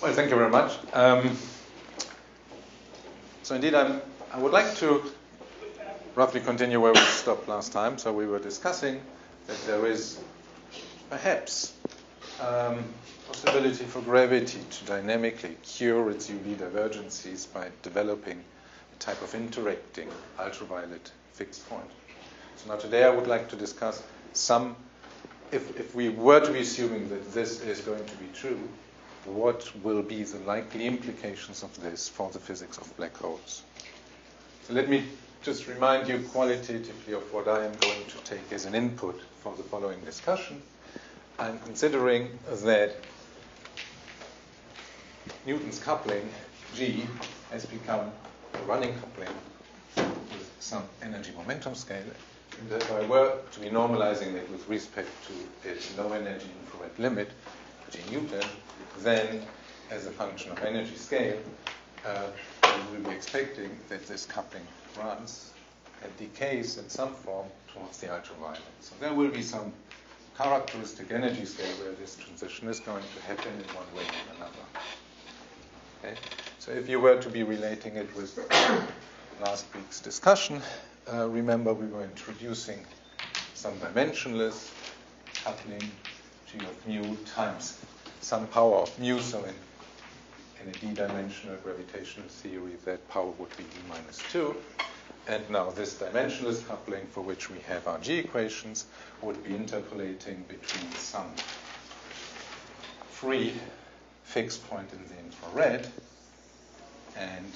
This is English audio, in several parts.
Well, thank you very much. So indeed, I would like to roughly continue where we stopped last time. So we were discussing that there is perhaps possibility for gravity to dynamically cure its UV divergencies by developing a type of interacting ultraviolet fixed point. So now today I would like to discuss some, if we were to be assuming that this is going to be true, what will be the likely implications of this for the physics of black holes. So let me just remind you qualitatively of what I am going to take as an input for the following discussion. I'm considering that Newton's coupling, G, has become a running coupling with some energy momentum scale. And if I were to be normalizing it with respect to its low energy infrared limit, G Newton, then as a function of energy scale, we will be expecting that this coupling runs and decays in some form towards the ultraviolet. So there will be some characteristic energy scale where this transition is going to happen in one way or another. Okay? So if you were to be relating it with last week's discussion, remember we were introducing some dimensionless coupling G of mu times some power of mu, so in a d-dimensional gravitational theory, that power would be d minus 2. And now this dimensionless coupling, for which we have our G equations, would be interpolating between some free fixed point in the infrared and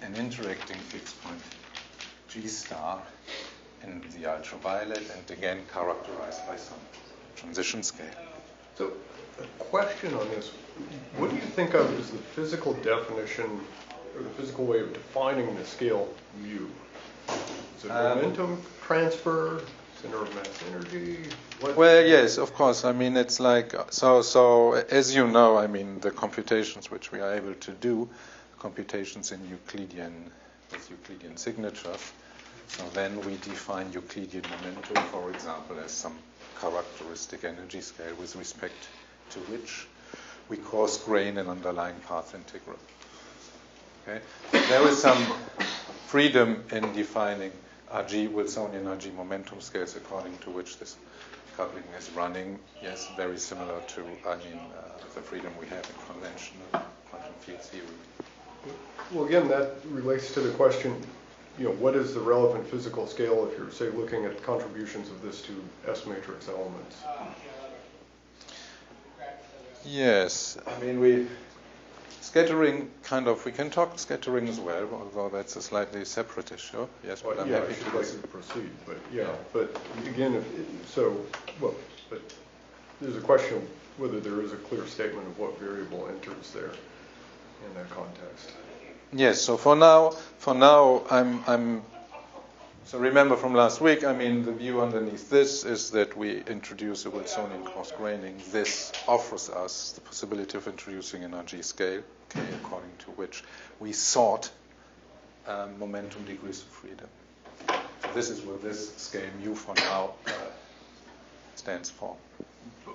an interacting fixed point G star in the ultraviolet, and again characterized by some transition scale. So, a question on this. What do you think of as the physical definition or the physical way of defining the scale mu? Is it momentum transfer, center of mass energy? Well, yes, of course. I mean, it's like, so as you know, I mean, the computations which we are able to do, computations in Euclidean, with Euclidean signatures. So then we define Euclidean momentum, for example, as some characteristic energy scale with respect to which we cross-grain an underlying path integral. Okay? There is some freedom in defining RG Wilsonian RG momentum scales according to which this coupling is running. Yes, very similar to, the freedom we have in conventional quantum field theory. Well, again, that relates to the question, what is the relevant physical scale if you're, say, looking at contributions of this to S-matrix elements? Yes, I mean, scattering we can talk scattering as well, although that's a slightly separate issue. Yes, but I'm happy to like to proceed. But but again, but there's a question of whether there is a clear statement of what variable enters there in that context. Yes. So for now, I'm. So remember from last week, I mean, the view underneath this is that we introduce a Wilsonian cross-graining. This offers us the possibility of introducing an RG scale, okay, according to which we sort momentum degrees of freedom. So this is what this scale mu for now stands for.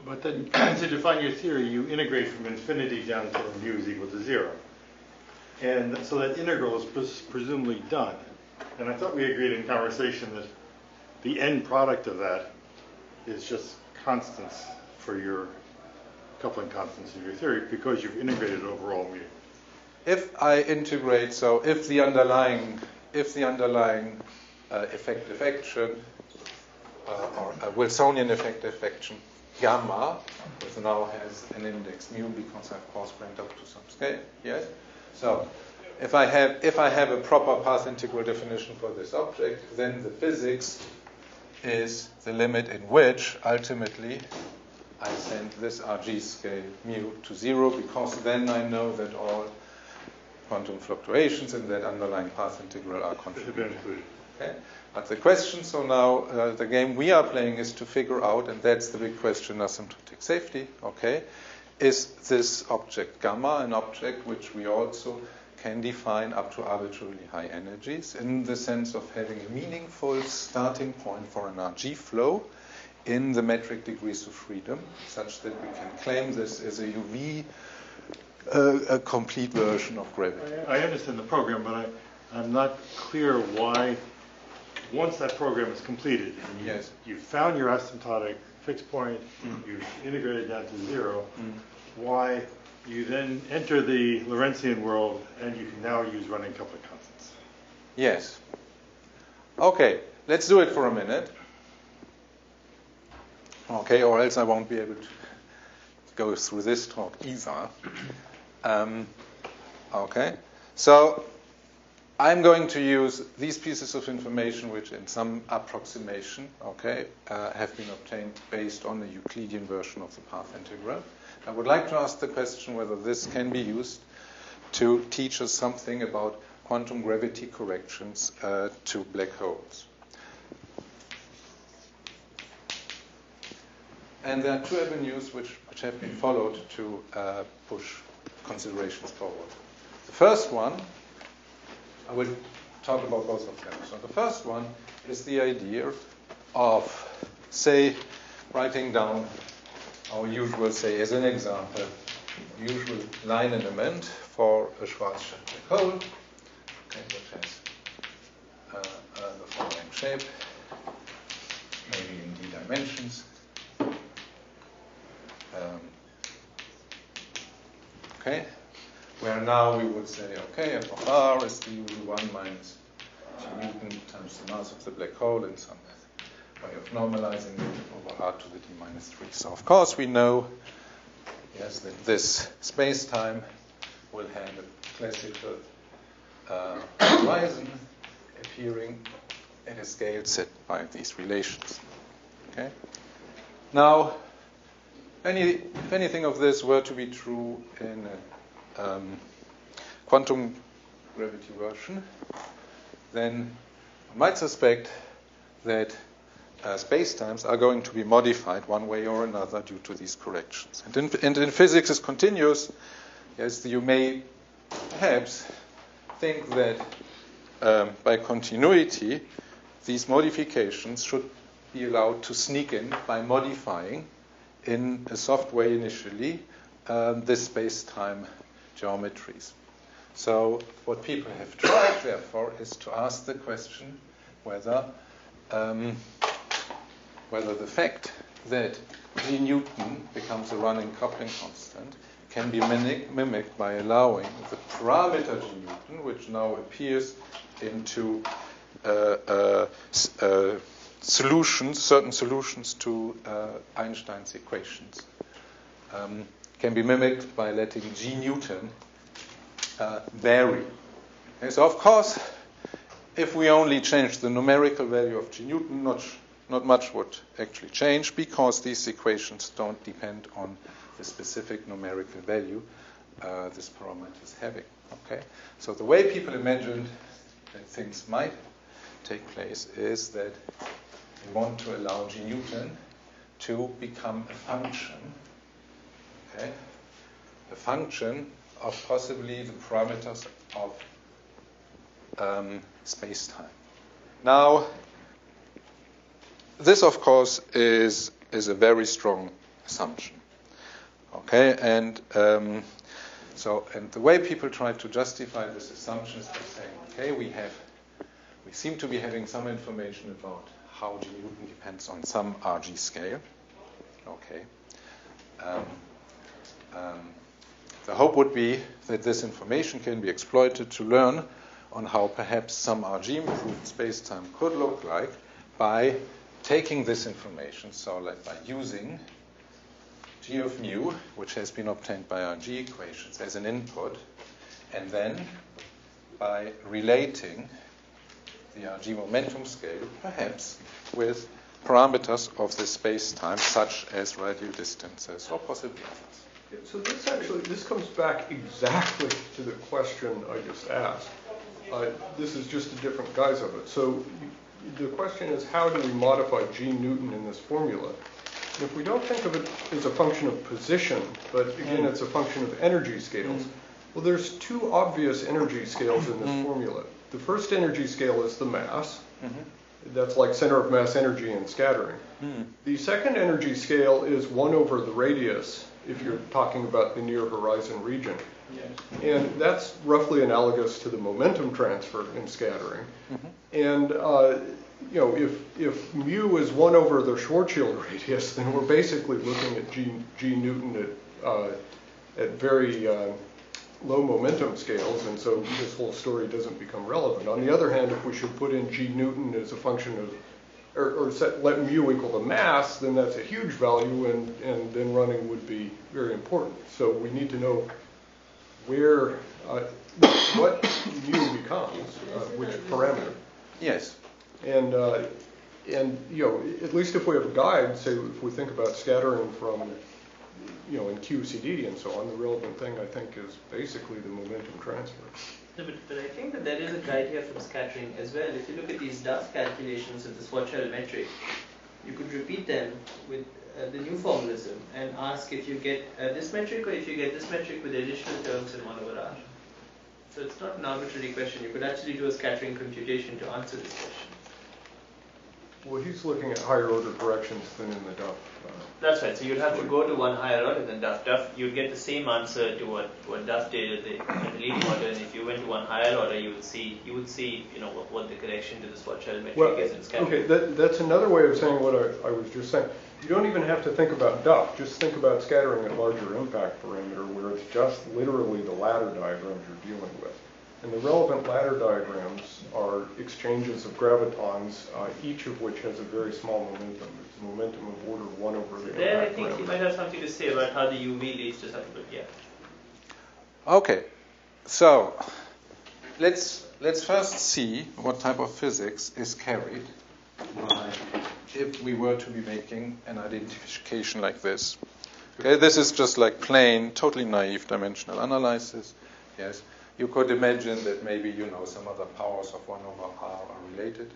But then to define your theory, you integrate from infinity down until mu is equal to 0. And so that integral is presumably done. And I thought we agreed in conversation that the end product of that is just constants for your coupling constants of your theory because you've integrated overall mu. If I integrate, so if the underlying effective action or a Wilsonian effective action gamma, which now has an index mu because I've cross-grained up to some scale, yes? So if I have a proper path integral definition for this object, then the physics is the limit in which ultimately I send this RG scale mu to 0, because then I know that all quantum fluctuations in that underlying path integral are contributed. Okay? But the question, so now the game we are playing is to figure out, and that's the big question, asymptotic safety, okay? Is this object gamma an object which we also can define up to arbitrarily high energies in the sense of having a meaningful starting point for an RG flow in the metric degrees of freedom, such that we can claim this as a UV a complete version of gravity. I understand the program, but I'm not clear why, once that program is completed, and Yes. you found your asymptotic fixed point, you've integrated down to zero, why you then enter the Lorentzian world and you can now use running coupling constants. Yes. Okay, let's do it for a minute. Okay, or else I won't be able to go through this talk either. Okay, so I'm going to use these pieces of information which in some approximation, okay, have been obtained based on the Euclidean version of the path integral. I would like to ask the question whether this can be used to teach us something about quantum gravity corrections to black holes. And there are two avenues which have been followed to push considerations forward. The first one, I will talk about both of them. So the first one is the idea of, say, writing down our usual, say, as an example, usual line element for a Schwarzschild black hole, okay, which has the following shape, maybe in d dimensions. Okay, where now we would say, okay, f of r is the usual 1 minus g Newton times the mass of the black hole in some way of normalizing it over r to the d minus 3. So of course we know, yes, that this space-time will have a classical horizon appearing at a scale set by these relations. Okay. Now, if anything of this were to be true in a quantum gravity version, then I might suspect that spacetimes are going to be modified one way or another due to these corrections. And in physics is continuous, yes, you may perhaps think that by continuity, these modifications should be allowed to sneak in by modifying in a soft way initially this space-time geometries. So what people have tried, therefore, is to ask the question whether the fact that G Newton becomes a running coupling constant can be mimicked by allowing the parameter G Newton, which now appears into solutions, certain solutions to Einstein's equations, can be mimicked by letting G Newton vary. Okay, so of course, if we only change the numerical value of G Newton, not much would actually change because these equations don't depend on the specific numerical value this parameter is having. Okay, so the way people imagined that things might take place is that we want to allow G Newton to become a function, okay, a function of possibly the parameters of space-time. Now, this, of course, is a very strong assumption. Okay, and the way people try to justify this assumption is by saying, okay, we seem to be having some information about how G Newton depends on some RG scale. Okay. The hope would be that this information can be exploited to learn on how perhaps some RG improved spacetime could look like by taking this information, so like by using G of mu, which has been obtained by RG equations, as an input, and then by relating the RG momentum scale, perhaps with parameters of the space-time, such as radial distances or possibly others. Yeah, so this comes back exactly to the question I just asked. This is just a different guise of it. So the question is, how do we modify G Newton in this formula? And if we don't think of it as a function of position, but again, it's a function of energy scales, well, there's two obvious energy scales in this formula. The first energy scale is the mass, That's like center of mass energy and scattering. The second energy scale is 1 over the radius, if you're talking about the near horizon region. And that's roughly analogous to the momentum transfer in scattering. And you know, if mu is 1 over the Schwarzschild radius, then we're basically looking at G Newton at very low momentum scales, and so this whole story doesn't become relevant. On the other hand, if we should put in G Newton as a function of, or let mu equal the mass, then that's a huge value, and then running would be very important. So we need to know where, what mu becomes, which parameter. Yes. And you know, at least if we have a guide, say if we think about scattering from, you know, in QCD and so on, the relevant thing I think is basically the momentum transfer. No, but I think that there is a guide here from scattering as well. If you look at these Duff calculations of the Schwarzschild metric, you could repeat them with the new formalism and ask if you get this metric or if you get this metric with additional terms in 1 over R. So it's not an arbitrary question. You could actually do a scattering computation to answer this question. Well, he's looking at higher order corrections than in the Duff. That's right. So you'd have to go to one higher order than Duff. You'd get the same answer to what Duff did at the leading order, and if you went to one higher order, you would see you know what the correction to the Schwarzschild metric is in scattering. Okay, that's another way of saying what I was just saying. You don't even have to think about Duff. Just think about scattering at larger impact perimeter, where it's just literally the ladder diagrams you're dealing with. And the relevant ladder diagrams are exchanges of gravitons, each of which has a very small momentum. It's a momentum of order 1 over the There, I impact think parameter. you might have something to say about how the UV leads to something. Yeah. Okay, so let's first see what type of physics is carried by if we were to be making an identification like this. Okay, this is just like plain, totally naive dimensional analysis. Yes, you could imagine that maybe some other powers of 1 over R are related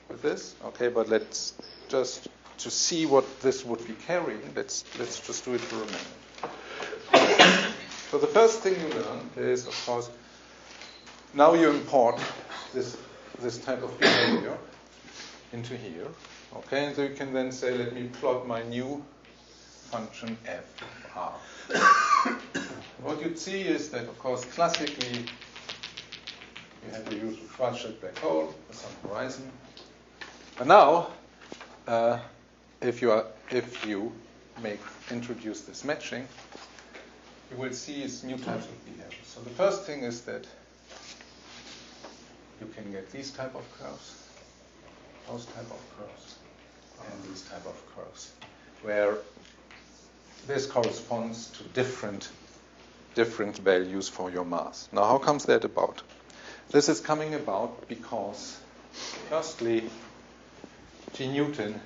with this. Okay, but let's just to see what this would be carrying. Let's just do it for a minute. So the first thing you learn is, of course, now you import this type of behavior into here. Okay, and so you can then say, let me plot my new function f of R. What you'd see is that, of course, classically, you have the usual Schwarzschild black hole with some horizon. But now, if you introduce this matching, you will see new types of behavior. So the first thing is that you can get these type of curves, those type of curves, and these type of curves, where this corresponds to different values for your mass. Now, how comes that about? This is coming about because, firstly, G Newton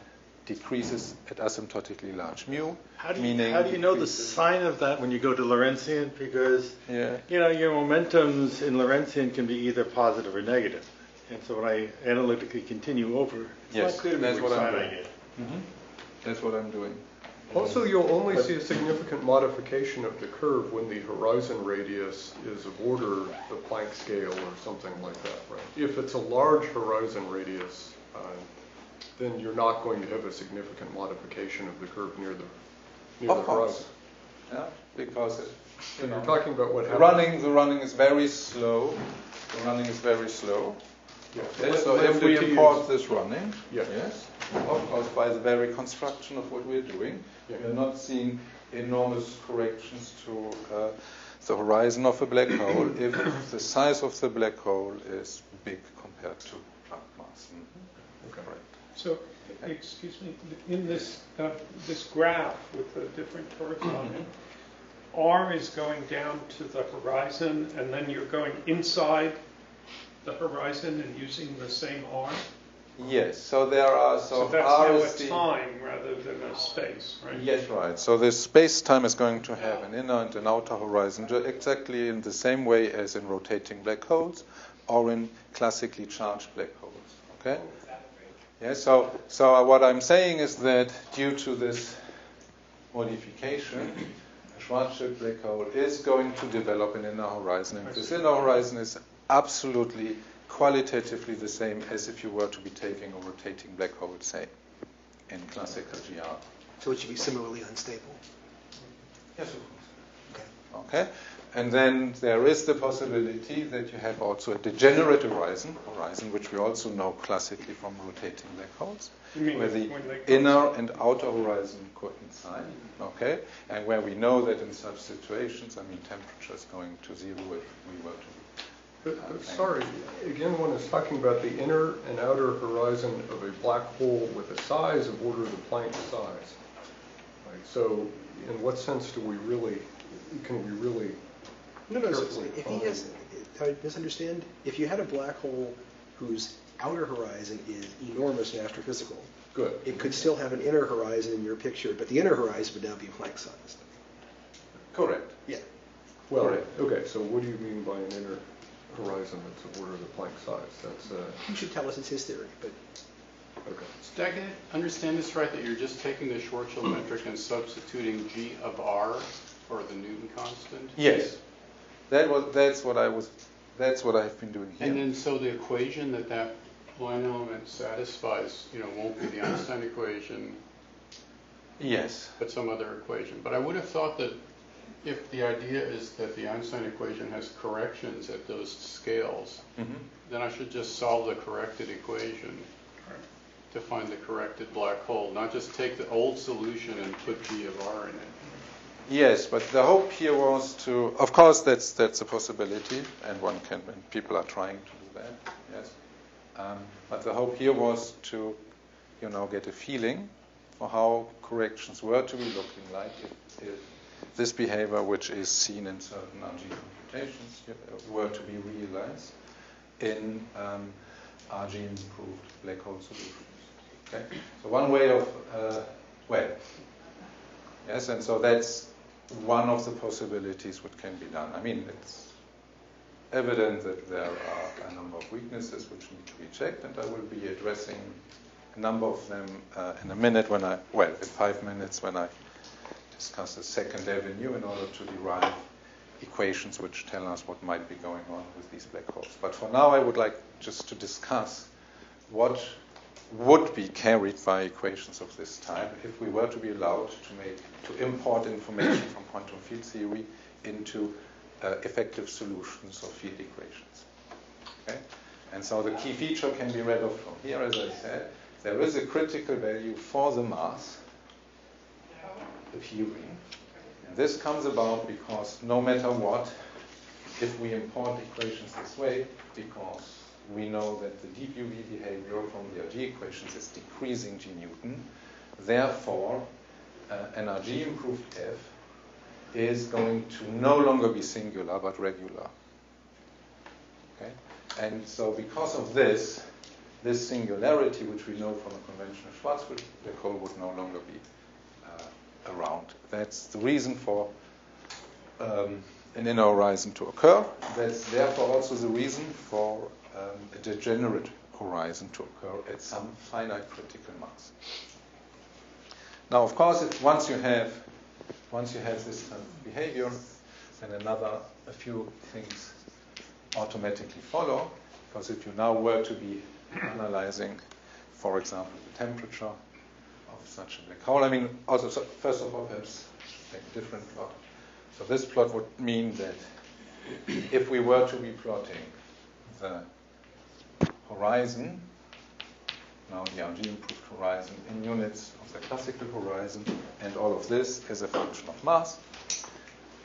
decreases at asymptotically large mu. How do you know the sign of that when you go to Lorentzian? Because your momentums in Lorentzian can be either positive or negative. And so when I analytically continue over, it's not clear to me which sign I get. That's what I'm doing. Also, you'll only see a significant modification of the curve when the horizon radius is of order the Planck scale or something like that, right? If it's a large horizon radius, then you're not going to have a significant modification of the curve near the horizon. Yeah, because you're talking about what happens. The running is very slow. The running is very slow. Yeah. Okay, so if we import this running, yes, of course, by the very construction of what we're doing, we're not seeing enormous corrections to the horizon of a black hole if the size of the black hole is big compared to Planck mass. Okay. Right. So, excuse me, in this graph with the different curves on it, R is going down to the horizon, and then you're going inside the horizon and using the same R? Yes, so there are... So that's R now is a time rather than a space, right? Yes, right. So this space-time is going to have an inner and an outer horizon exactly in the same way as in rotating black holes or in classically charged black holes. Okay? Yeah, so what I'm saying is that due to this modification, a Schwarzschild black hole is going to develop an inner horizon. And this inner horizon is absolutely qualitatively the same as if you were to be taking a rotating black hole, say, in classical GR. So it should be similarly unstable. Yes, of course. Okay. Okay. And then there is the possibility that you have also a degenerate horizon, which we also know classically from rotating black holes, You mean where the when they inner and outer horizon coincide, okay, and where we know that in such situations, temperature is going to zero if we were to. But sorry, again, one is talking about the inner and outer horizon of a black hole with a size of order of the Planck size. Right? So, in what sense can we really? No. So Carefully if he has, I misunderstand. If you had a black hole whose outer horizon is enormous in astrophysical, Good. it could still have an inner horizon in your picture, but the inner horizon would now be Planck sized. Correct. Yeah. Well, Correct. okay. So, what do you mean by an inner horizon that's of order of the Planck size? That's You should tell us it's his theory, but okay. Did I understand this right, that you're just taking the Schwarzschild metric and substituting G of R for the Newton constant? Yes. That's what I've been doing here. And then so the equation that line element satisfies, won't be the Einstein equation, Yes. but some other equation. But I would have thought that if the idea is that the Einstein equation has corrections at those scales, then I should just solve the corrected equation to find the corrected black hole, not just take the old solution and put G of R in it. Yes, but the hope here was to, of course, that's a possibility, and people are trying to do that. Yes, but the hope here was to, get a feeling for how corrections were to be looking like if this behavior, which is seen in certain RG computations, were to be realized in RG improved black hole solutions. Okay, so one way of yes, and so that's one of the possibilities which can be done. It's evident that there are a number of weaknesses which need to be checked, and I will be addressing a number of them in a minute in 5 minutes when I discuss the second avenue in order to derive equations which tell us what might be going on with these black holes. But for now, I would like just to discuss what would be carried by equations of this type if we were to be allowed to import information from quantum field theory into effective solutions of field equations. Okay? And so the key feature can be read off from here, as I said. There is a critical value for the mass appearing. And this comes about because no matter what, if we import equations this way, because we know that the deep UV behavior from the RG equations is decreasing G Newton. Therefore, an RG improved F is going to no longer be singular but regular. Okay? And so because of this singularity, which we know from a conventional Schwarzschild black hole, would no longer be around. That's the reason for an inner horizon to occur. That's therefore also the reason for a degenerate horizon to occur at some finite critical mass. Now, of course, once you have this kind of behavior, then a few things automatically follow. Because if you now were to be analyzing, for example, the temperature of such a black hole, also, first of all, let's take a different plot. So this plot would mean that if we were to be plotting the horizon, now the RG improved horizon in units of the classical horizon, and all of this is a function of mass,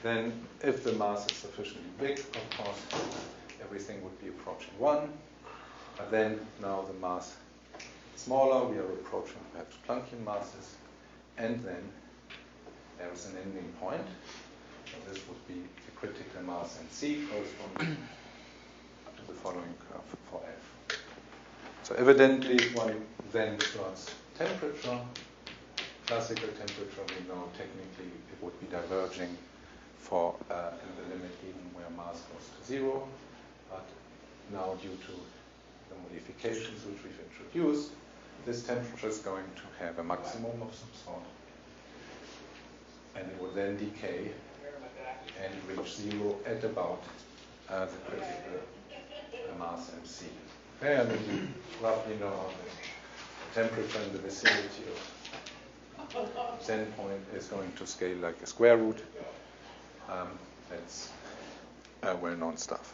then if the mass is sufficiently big, of course, everything would be approaching 1. But then now the mass is smaller, we are approaching perhaps Planckian masses, and then there is an ending point. So this would be the critical mass in C corresponding to the following curve for F. So evidently, if one then plots temperature, classical temperature, we know technically it would be diverging for in the limit even where mass goes to 0. But now due to the modifications which we've introduced, this temperature is going to have a maximum of some sort. And it will then decay and reach 0 at about the critical mass MC. Okay, and then you roughly know how the temperature in the vicinity of Zen point is going to scale like a square root. That's well-known stuff.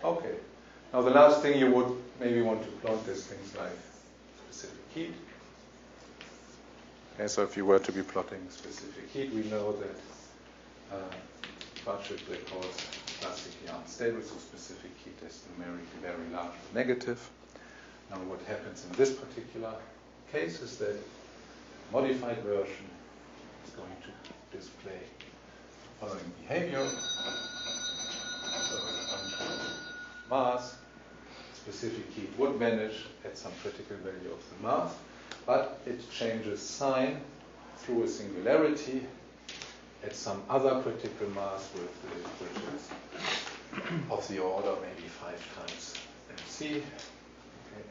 Okay. Now the last thing you would maybe want to plot is things like specific heat. Okay, so if you were to be plotting specific heat, we know that partial black holes classically are unstable, so specific heat is numerically very large or negative. Now what happens in this particular case is that a modified version is going to display the following behavior. So as a function of mass, specific heat would vanish at some critical value of the mass, but it changes sign through a singularity at some other critical mass which is of the order maybe 5 times mc, okay,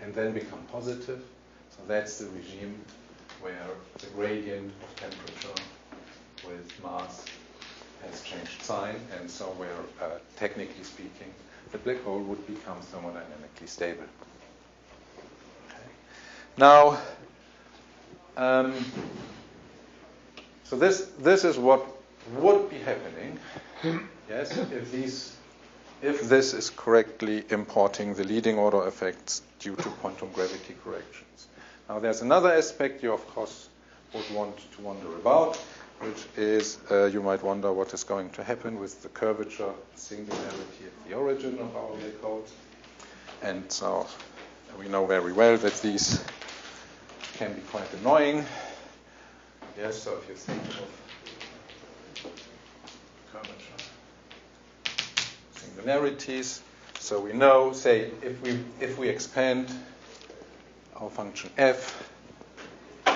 and then become positive. So that's the regime where the gradient of temperature with mass has changed sign, and so where, technically speaking, the black hole would become thermodynamically stable. Okay. Now, so this is what would be happening, yes, if this is correctly importing the leading order effects due to quantum gravity corrections. Now, there's another aspect you, of course, would want to wonder about, which is you might wonder what is going to happen with the curvature singularity at the origin of our black holes. And so we know very well that these can be quite annoying. Yes, so if you think of curvature singularities, so we know, say, if we expand our function f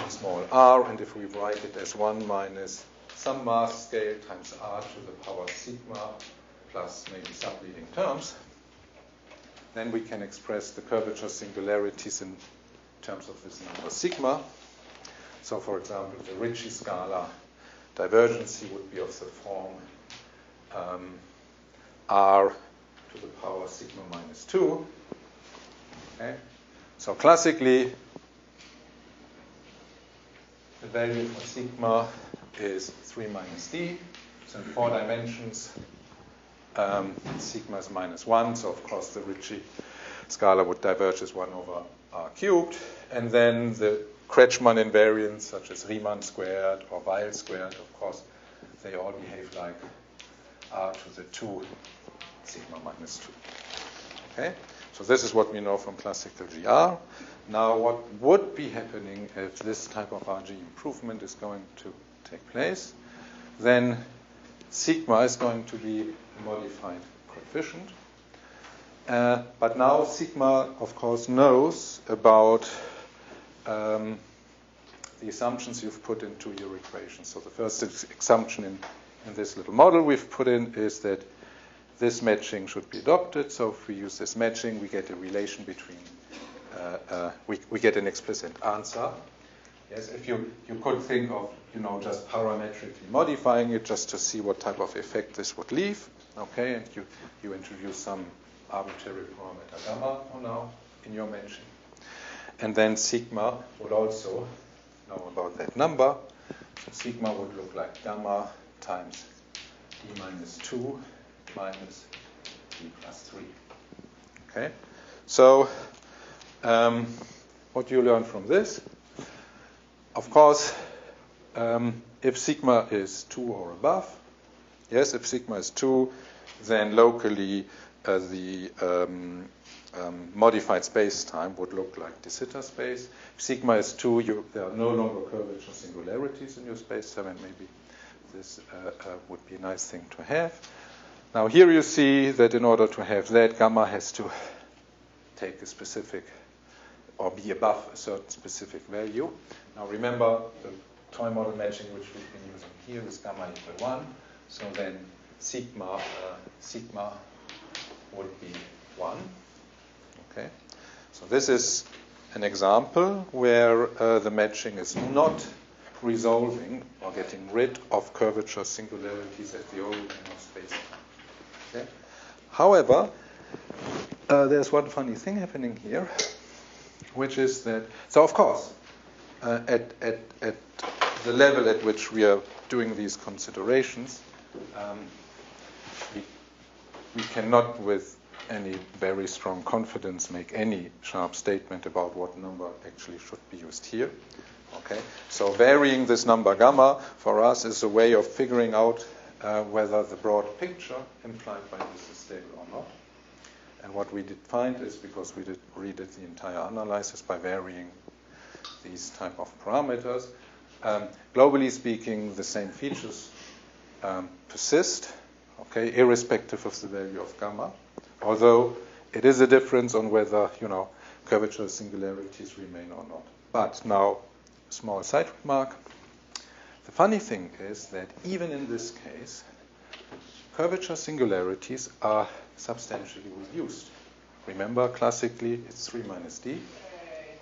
small r, and if we write it as 1 minus some mass scale times r to the power sigma plus maybe subleading terms, then we can express the curvature singularities in terms of this number sigma. So, for example, the Ricci scalar divergency would be of the form r to the power sigma minus 2. Okay? So classically, the value for sigma is 3 minus d. So in 4 dimensions, sigma is minus 1. So of course the Ricci scalar would diverge as 1 over r cubed. And then the Kretschmann invariants, such as Riemann squared or Weil squared, of course, they all behave like r to the 2 sigma minus 2. Okay? So this is what we know from classical GR. Now, what would be happening if this type of RG improvement is going to take place? Then sigma is going to be a modified coefficient. But now sigma, of course, knows about the assumptions you've put into your equation. So the first assumption in this little model we've put in is that this matching should be adopted. So if we use this matching, we get a relation between, we get an explicit answer. Yes, if you could think of, just parametrically modifying it just to see what type of effect this would leave. Okay, and you introduce some arbitrary parameter gamma for now in your matching. And then sigma would also know about that number. So sigma would look like gamma times d minus 2 minus d plus 3. Okay? So, what you learn from this? Of course, if sigma is 2 or above, yes, if sigma is 2, then locally the modified space-time would look like de Sitter space. If sigma is 2, there are no longer curvature singularities in your space-time, and maybe this would be a nice thing to have. Now here you see that in order to have that, gamma has to take a specific, or be above a certain specific value. Now remember, the toy model matching which we've been using here is gamma equal 1. So then sigma would be 1. Okay. So this is an example where the matching is not resolving or getting rid of curvature singularities at the origin of space-time. Okay. However, there's one funny thing happening here, which is that, so of course, at the level at which we are doing these considerations, we cannot with any very strong confidence make any sharp statement about what number actually should be used here. Okay, so varying this number gamma for us is a way of figuring out whether the broad picture implied by this is stable or not. And what we did find is, because we redid the entire analysis by varying these type of parameters, globally speaking, the same features persist, okay, irrespective of the value of gamma, although it is a difference on whether, curvature singularities remain or not. But now, small side remark. The funny thing is that even in this case, curvature singularities are substantially reduced. Remember, classically, it's 3 minus d.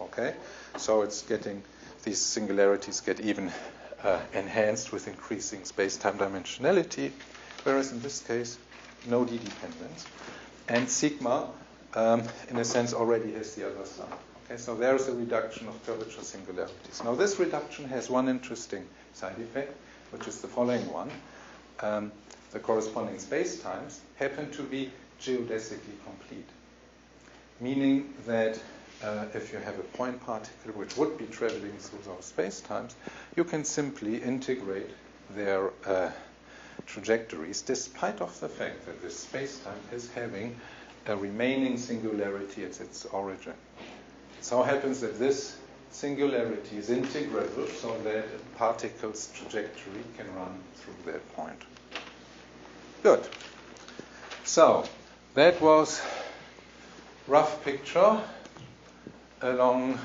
Okay, so it's getting, these singularities get even enhanced with increasing space-time dimensionality, whereas in this case, no d dependence. And sigma, in a sense, already has the other side. Okay, so there is a reduction of curvature singularities. Now, this reduction has one interesting side effect, which is the following one. The corresponding space-times happen to be geodesically complete, meaning that if you have a point particle which would be traveling through those space-times, you can simply integrate their trajectories, despite of the fact that this space-time is having a remaining singularity at its origin. It so happens that this singularity is integrable so that a particle's trajectory can run through that point. Good. So, that was rough picture along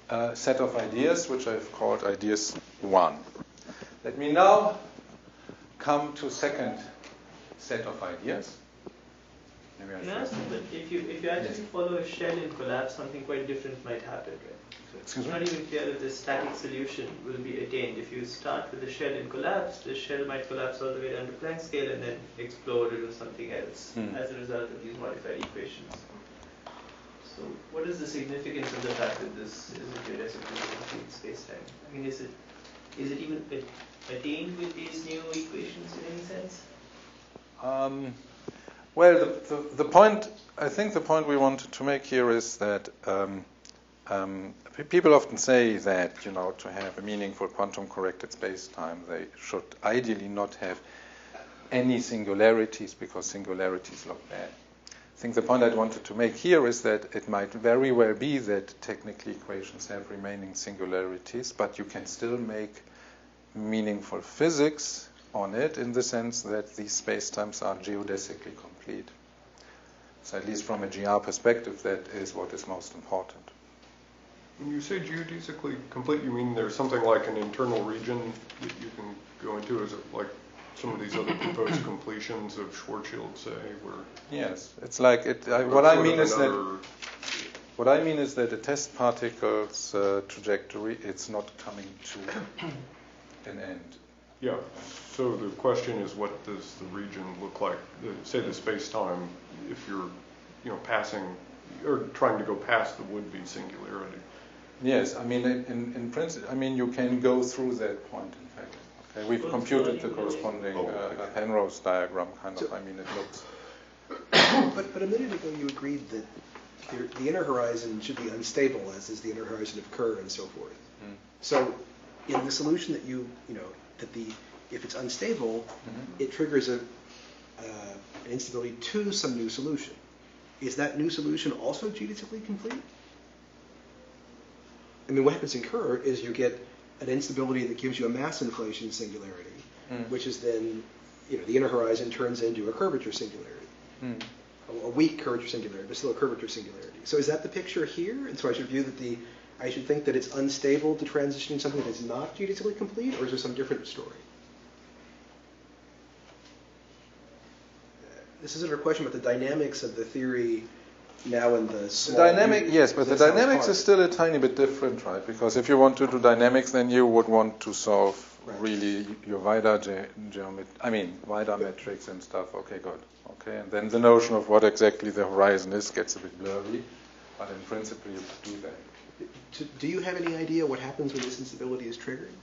a set of ideas, which I've called ideas 1. Let me now come to second set of ideas. Can I ask you, but if you actually follow a shell in collapse, something quite different might happen, right? So it's not even clear that the static solution will be attained. If you start with the shell in collapse, the shell might collapse all the way down to Planck scale and then explode or do something else as a result of these modified equations. So what is the significance of the fact that this is a geodesically complete space-time? I mean, is it even attained with these new equations in any sense? Well, the point, I think the point we wanted to make here is that people often say that, to have a meaningful quantum-corrected space-time, they should ideally not have any singularities because singularities look bad. I think the point I wanted to make here is that it might very well be that technical equations have remaining singularities, but you can still make meaningful physics on it in the sense that these spacetimes are geodesically complete. So at least from a GR perspective, that is what is most important. When you say geodesically complete, you mean there's something like an internal region that you can go into? Is it like some of these other proposed completions of Schwarzschild, say, where... Yes, it's like it. What I mean is that a test particle's trajectory, it's not coming to an end. Yeah. So the question is, what does the region look like? Say the space-time, if you're, passing or trying to go past the would-be singularity. Yes, I mean, in principle, I mean, you can go through that point. In fact, okay, we've computed the corresponding Penrose diagram. Kind of. I mean, it looks. But a minute ago, you agreed that the inner horizon should be unstable, as is the inner horizon of Kerr and so forth. So, in the solution that if it's unstable, it triggers an instability to some new solution. Is that new solution also geodesically complete? I mean, what happens in Kerr is you get an instability that gives you a mass inflation singularity, which is then, the inner horizon turns into a curvature singularity. A weak curvature singularity, but still a curvature singularity. So is that the picture here? And so I should think that it's unstable to transition into something that is not geodesically complete, or is there some different story? This isn't a question about the dynamics of the theory now in the small... Yes, but the dynamics is still a tiny bit different, right? Because if you want to do dynamics, then you would want to solve really your wider wider metrics and stuff. Okay, good. Okay, and then the notion of what exactly the horizon is gets a bit blurry, but in principle you could do that. Do you have any idea what happens when this instability is triggered?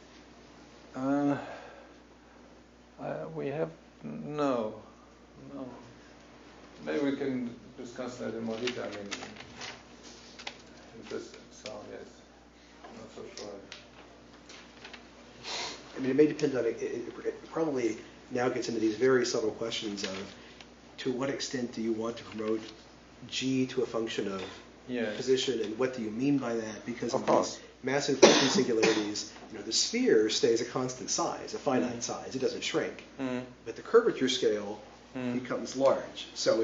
We have no. Maybe we can discuss that in more detail. I mean, interesting. So yes, I'm not so sure. I mean, it may depend on it probably now gets into these very subtle questions of to what extent do you want to promote G to a function of position, and what do you mean by that? Because of these mass inflation singularities, the sphere stays a constant size, a finite size. It doesn't shrink. But the curvature scale becomes large. So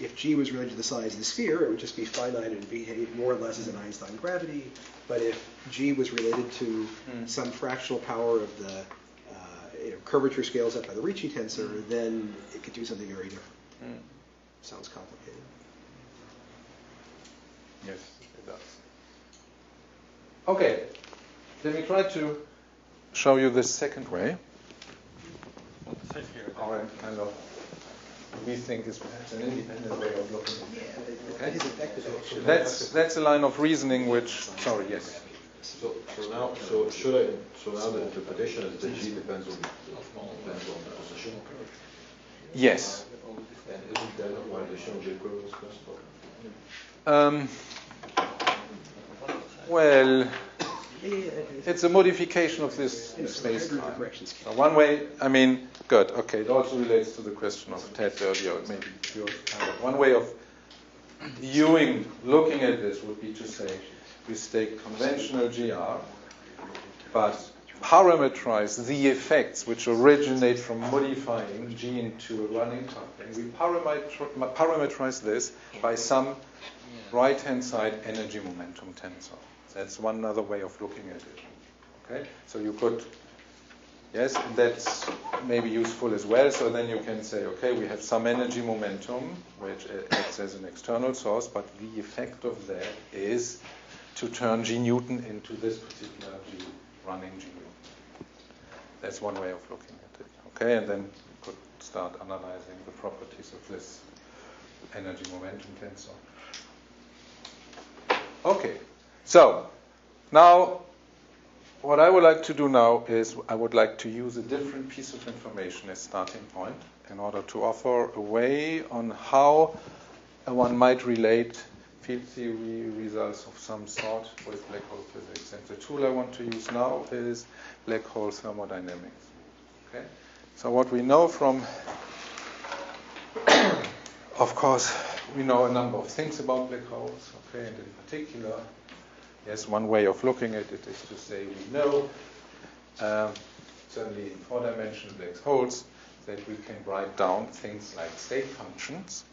if G was related to the size of the sphere, it would just be finite and behave more or less as an Einstein gravity. But if G was related to some fractional power of the curvature scales up by the Ricci tensor, then it could do something very different. Sounds complicated. Yes, it does. Okay, let me try to show you the second way. Or kind of we think is perhaps an independent way of looking at it. Okay? That's a line of reasoning which. Sorry, yes. So now the interpretation is that G depends on the position. Yes. And isn't that why the Schrödinger equivalence principle? Well, it's a modification of this space-time. So one way, good, okay, it also relates to the question of Ted earlier, maybe one way of looking at this would be to say, we take conventional GR, but parameterize the effects which originate from modifying G into a running coupling. We parameterize this by some right-hand side energy momentum tensor. That's one other way of looking at it. Okay, so you could, yes, that's maybe useful as well. So then you can say, okay, we have some energy momentum which acts as an external source, but the effect of that is to turn G Newton into this particular G running G Newton. That's one way of looking at it. Okay, and then you could start analyzing the properties of this energy momentum tensor. Okay, so now what I would like to do now is I would like to use a different piece of information as starting point in order to offer a way on how one might relate field theory results of some sort with black hole physics. And the tool I want to use now is black hole thermodynamics. Okay? So what we know from, of course, we know a number of things about black holes, okay, and in particular, yes, one way of looking at it is to say we know, certainly in four-dimensional black holes, that we can write down things like state functions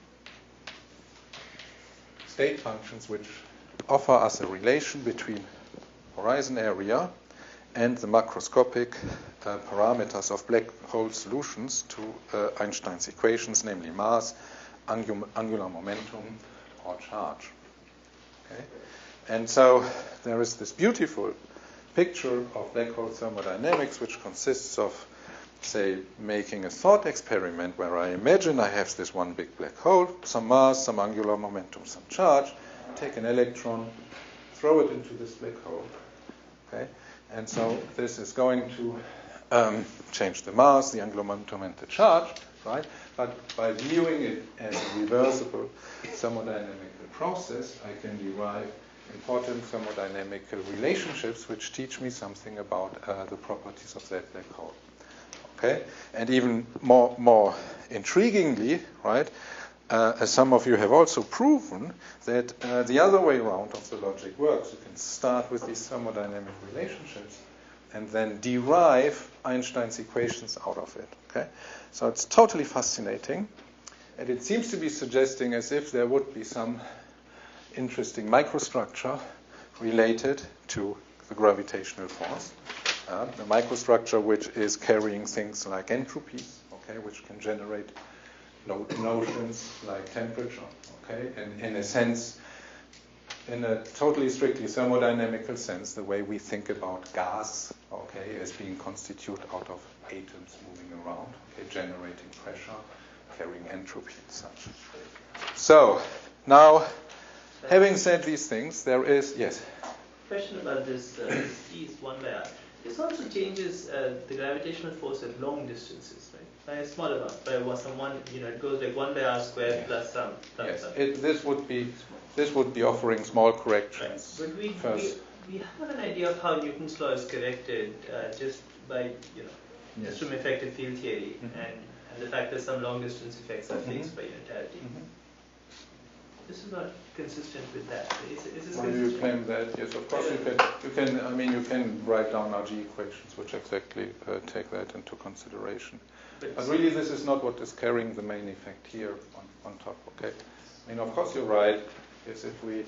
which offer us a relation between horizon area and the macroscopic parameters of black hole solutions to Einstein's equations, namely mass, angular momentum, or charge. Okay? And so there is this beautiful picture of black hole thermodynamics which consists of, say, making a thought experiment where I imagine I have this one big black hole, some mass, some angular momentum, some charge, take an electron, throw it into this black hole. Okay? And so this is going to change the mass, the angular momentum, and the charge, right? But by viewing it as a reversible thermodynamical process, I can derive important thermodynamical relationships which teach me something about the properties of that black hole. Okay? And even more intriguingly, right, as some of you have also proven, that the other way around of the logic works. You can start with these thermodynamic relationships and then derive Einstein's equations out of it. Okay? So it's totally fascinating. And it seems to be suggesting as if there would be some interesting microstructure related to the gravitational force. The microstructure which is carrying things like entropies, okay, which can generate notions like temperature, okay, and in a sense in a totally strictly thermodynamical sense, the way we think about gas, okay, as being constituted out of atoms moving around, okay, generating pressure, carrying entropy and such. So, now, having said these things, there is, yes? Question about this C is 1 by R. This also changes the gravitational force at long distances, right? By a small amount, by some one, it goes like 1 by R squared plus some. Yes, this would be offering small corrections. Right. But first. we have an idea of how Newton's law is corrected just by, just from effective field theory and the fact that some long distance effects are fixed by unitarity. This is not consistent with that. Is this Why do you claim that? Yes, of course you can write down RG equations which exactly take that into consideration. But really this is not what is carrying the main effect here on top, okay? I mean, of course you're right. Yes, if we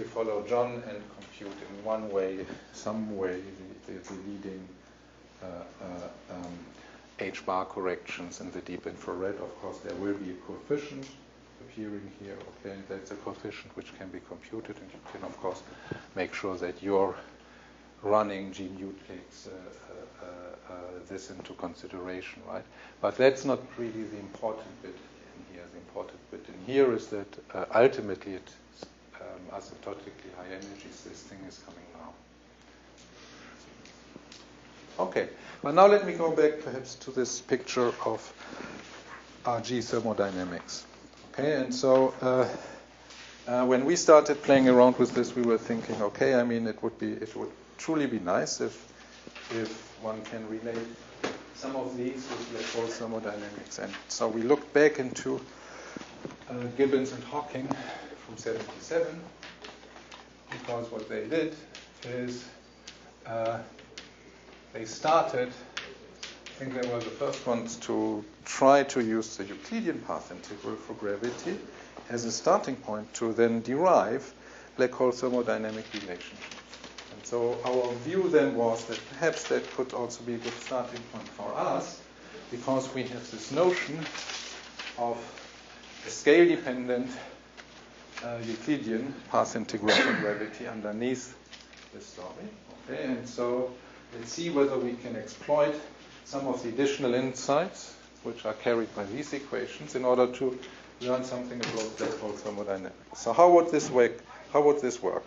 follow John and compute in one way, some way, the leading H bar corrections in the deep infrared, of course there will be a coefficient appearing here, okay, and that's a coefficient which can be computed, and you can of course make sure that your running G nu takes this into consideration, right? But that's not really the important bit in here. The important bit in here is that ultimately it's asymptotically high energies this thing is coming now. Okay, but now let me go back perhaps to this picture of RG thermodynamics. Okay, and so when we started playing around with this, we were thinking, okay, I mean, it would truly be nice if one can relate some of these with black hole thermodynamics. And so we looked back into Gibbons and Hawking from '77, because what they did is they started, I think they were the first ones to try to use the Euclidean path integral for gravity as a starting point to then derive black hole thermodynamic relationships. And so our view then was that perhaps that could also be a good starting point for us, because we have this notion of a scale-dependent Euclidean path integral for gravity underneath this story. Okay, and so let's see whether we can exploit some of the additional insights which are carried by these equations in order to learn something about black hole thermodynamics. So how would this work?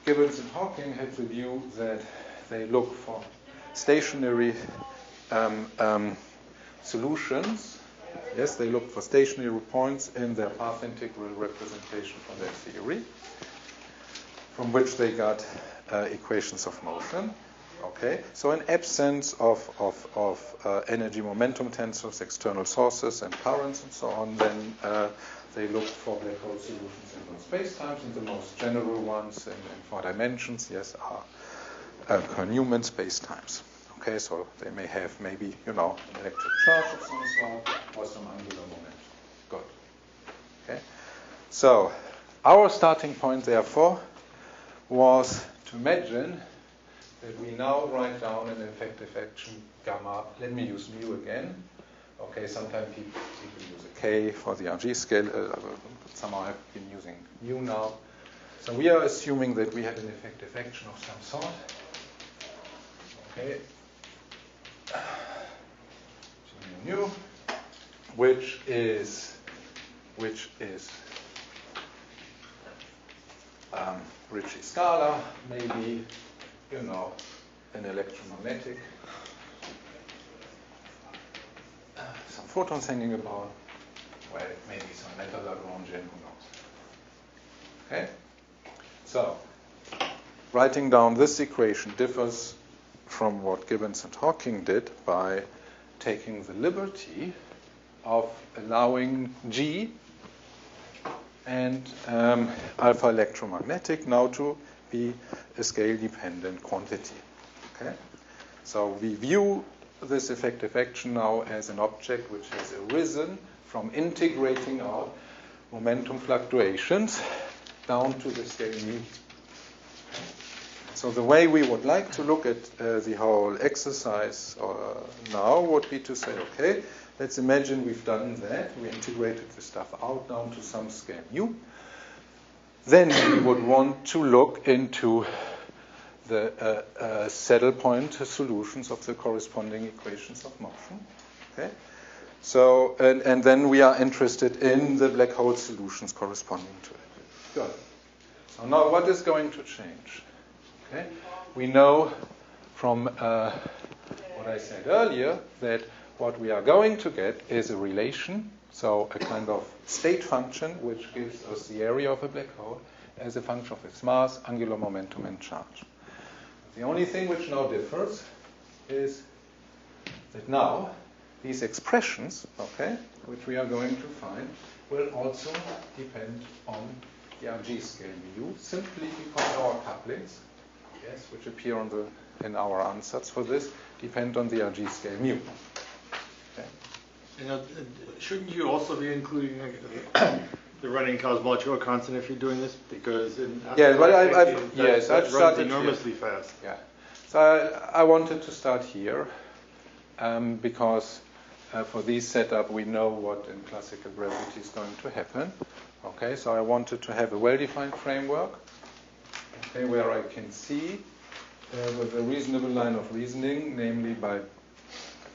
Gibbons and Hawking had the view that they look for stationary solutions. Yes, they look for stationary points in their path integral representation from their theory, from which they got equations of motion. Okay, so in absence of energy momentum tensors, external sources, and currents, and so on, then they look for black hole solutions in those spacetimes, and the most general ones in 4 dimensions, yes, are Kerr-Newman spacetimes. Okay, so they may have maybe, an electric charge of some sort or some angular momentum. Good. Okay, so our starting point, therefore, was to imagine that we now write down an effective action gamma. Let me use mu again. Okay, sometimes people use a K for the RG scale. Somehow I've been using mu now. So we are assuming that we have an effective action of some sort. Okay. Mu, which is Ricci scalar, maybe, an electromagnetic, some photons hanging about, well, maybe some metal Lagrangian, who knows. Okay? So, writing down this equation differs from what Gibbons and Hawking did by taking the liberty of allowing G and alpha electromagnetic now to be a scale-dependent quantity. Okay? So we view this effective action now as an object which has arisen from integrating our momentum fluctuations down to the scale mu. So the way we would like to look at the whole exercise now would be to say, okay, let's imagine we've done that. We integrated the stuff out down to some scale mu. then we would want to look into the saddle point solutions of the corresponding equations of motion. Okay? So, and then we are interested in the black hole solutions corresponding to it. Good. So now what is going to change? Okay? We know from what I said earlier that what we are going to get is a relation, so a kind of state function which gives us the area of a black hole as a function of its mass, angular momentum, and charge. The only thing which now differs is that now these expressions, okay, which we are going to find, will also depend on the RG scale mu, simply because our couplings, yes, which appear in our ansatz for this, depend on the RG scale mu. Okay. Shouldn't you also be including the running cosmological constant if you're doing this? Because I've started enormously here. fast. Yeah. So I wanted to start here because for this setup we know what in classical gravity is going to happen. Okay, so I wanted to have a well-defined framework, okay, where I can see with a reasonable line of reasoning, namely by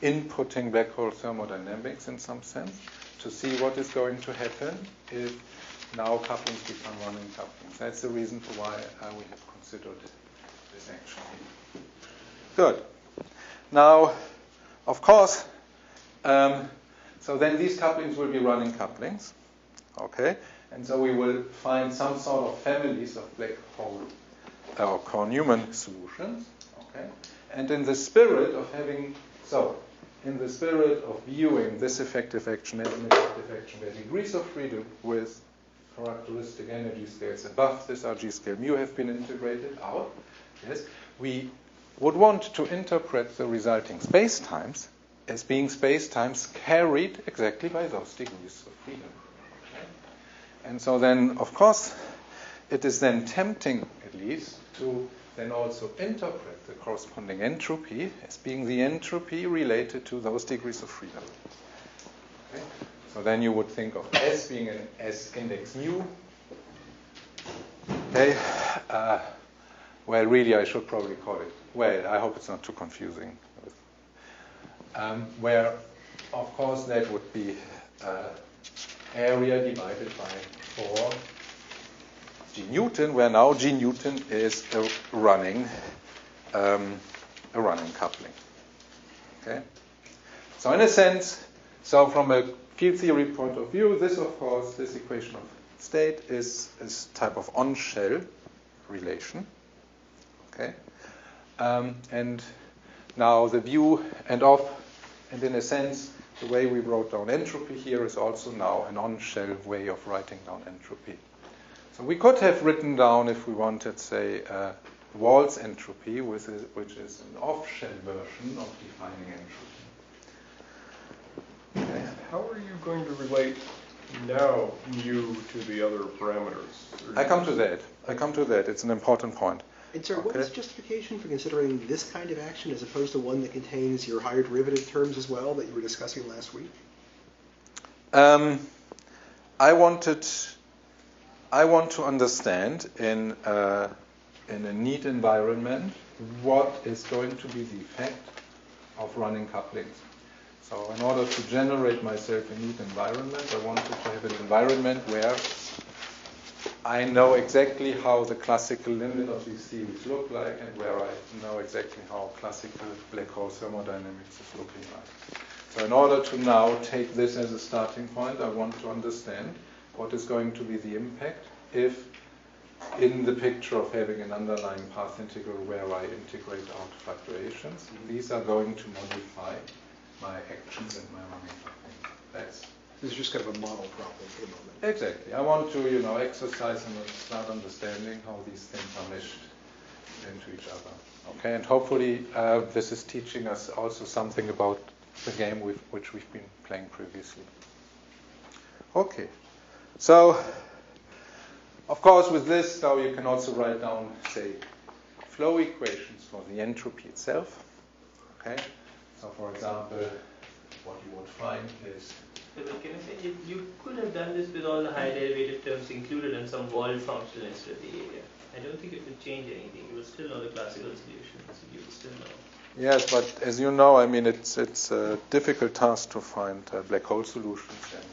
inputting black hole thermodynamics in some sense, to see what is going to happen if now couplings become running couplings. That's the reason for why we have considered this action here. Good. Now, of course, so then these couplings will be running couplings, okay? And so we will find some sort of families of black hole or Korn-Newman solutions, okay? And in the spirit of viewing this effective action as an effective action where degrees of freedom with characteristic energy scales above this RG scale mu have been integrated out, yes, we would want to interpret the resulting spacetimes as being spacetimes carried exactly by those degrees of freedom. Okay? And so then, of course, it is then tempting, at least, to then also interpret the corresponding entropy as being the entropy related to those degrees of freedom. Okay? So then you would think of S being an S index mu. Okay? Well, really, I should probably call it. Well, I hope it's not too confusing. Where, of course, that would be area divided by 4 G Newton, where now G Newton is a running coupling. Okay. So in a sense, so from a field theory point of view, this, of course, this equation of state is a type of on-shell relation. Okay. And now the view and in a sense, the way we wrote down entropy here is also now an on-shell way of writing down entropy. So we could have written down, if we wanted, say, Wald's entropy, which is an off-shell version of defining entropy. Okay. How are you going to relate now mu to the other parameters? I come to that. It's an important point. And sir, what is justification for considering this kind of action as opposed to one that contains your higher derivative terms as well that you were discussing last week? I want to understand in a neat environment what is going to be the effect of running couplings. So in order to generate myself a neat environment, I wanted to have an environment where I know exactly how the classical limit of these theories look like and where I know exactly how classical black hole thermodynamics is looking like. So in order to now take this as a starting point, I want to understand what is going to be the impact if in the picture of having an underlying path integral where I integrate out fluctuations, these are going to modify my actions and my running couplings. This is just kind of a model problem for the moment. Exactly. I want to, exercise and start understanding how these things are meshed into each other. Okay, and hopefully this is teaching us also something about the game which we've been playing previously. Okay, so of course with this now you can also write down, say, flow equations for the entropy itself. Okay, so for example, what you would find is So, but can I say, if you could have done this with all the high derivative terms included and some wall function instead of the area. I don't think it would change anything. You would still know the classical solution, so you would still know. Yes, but as you know, I mean, it's a difficult task to find black hole solutions and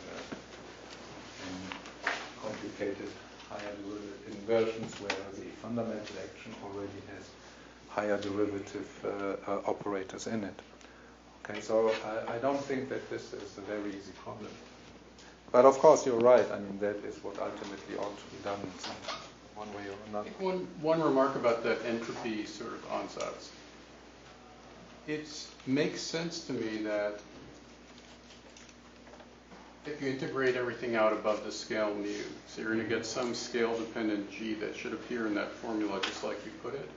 complicated higher derivative inversions where the fundamental action already has higher derivative operators in it. Okay, so I don't think that this is a very easy problem. But of course, you're right. I mean, that is what ultimately ought to be done in one way or another. One remark about that entropy sort of ansatz. It makes sense to me that if you integrate everything out above the scale mu, so you're going to get some scale-dependent g that should appear in that formula just like you put it.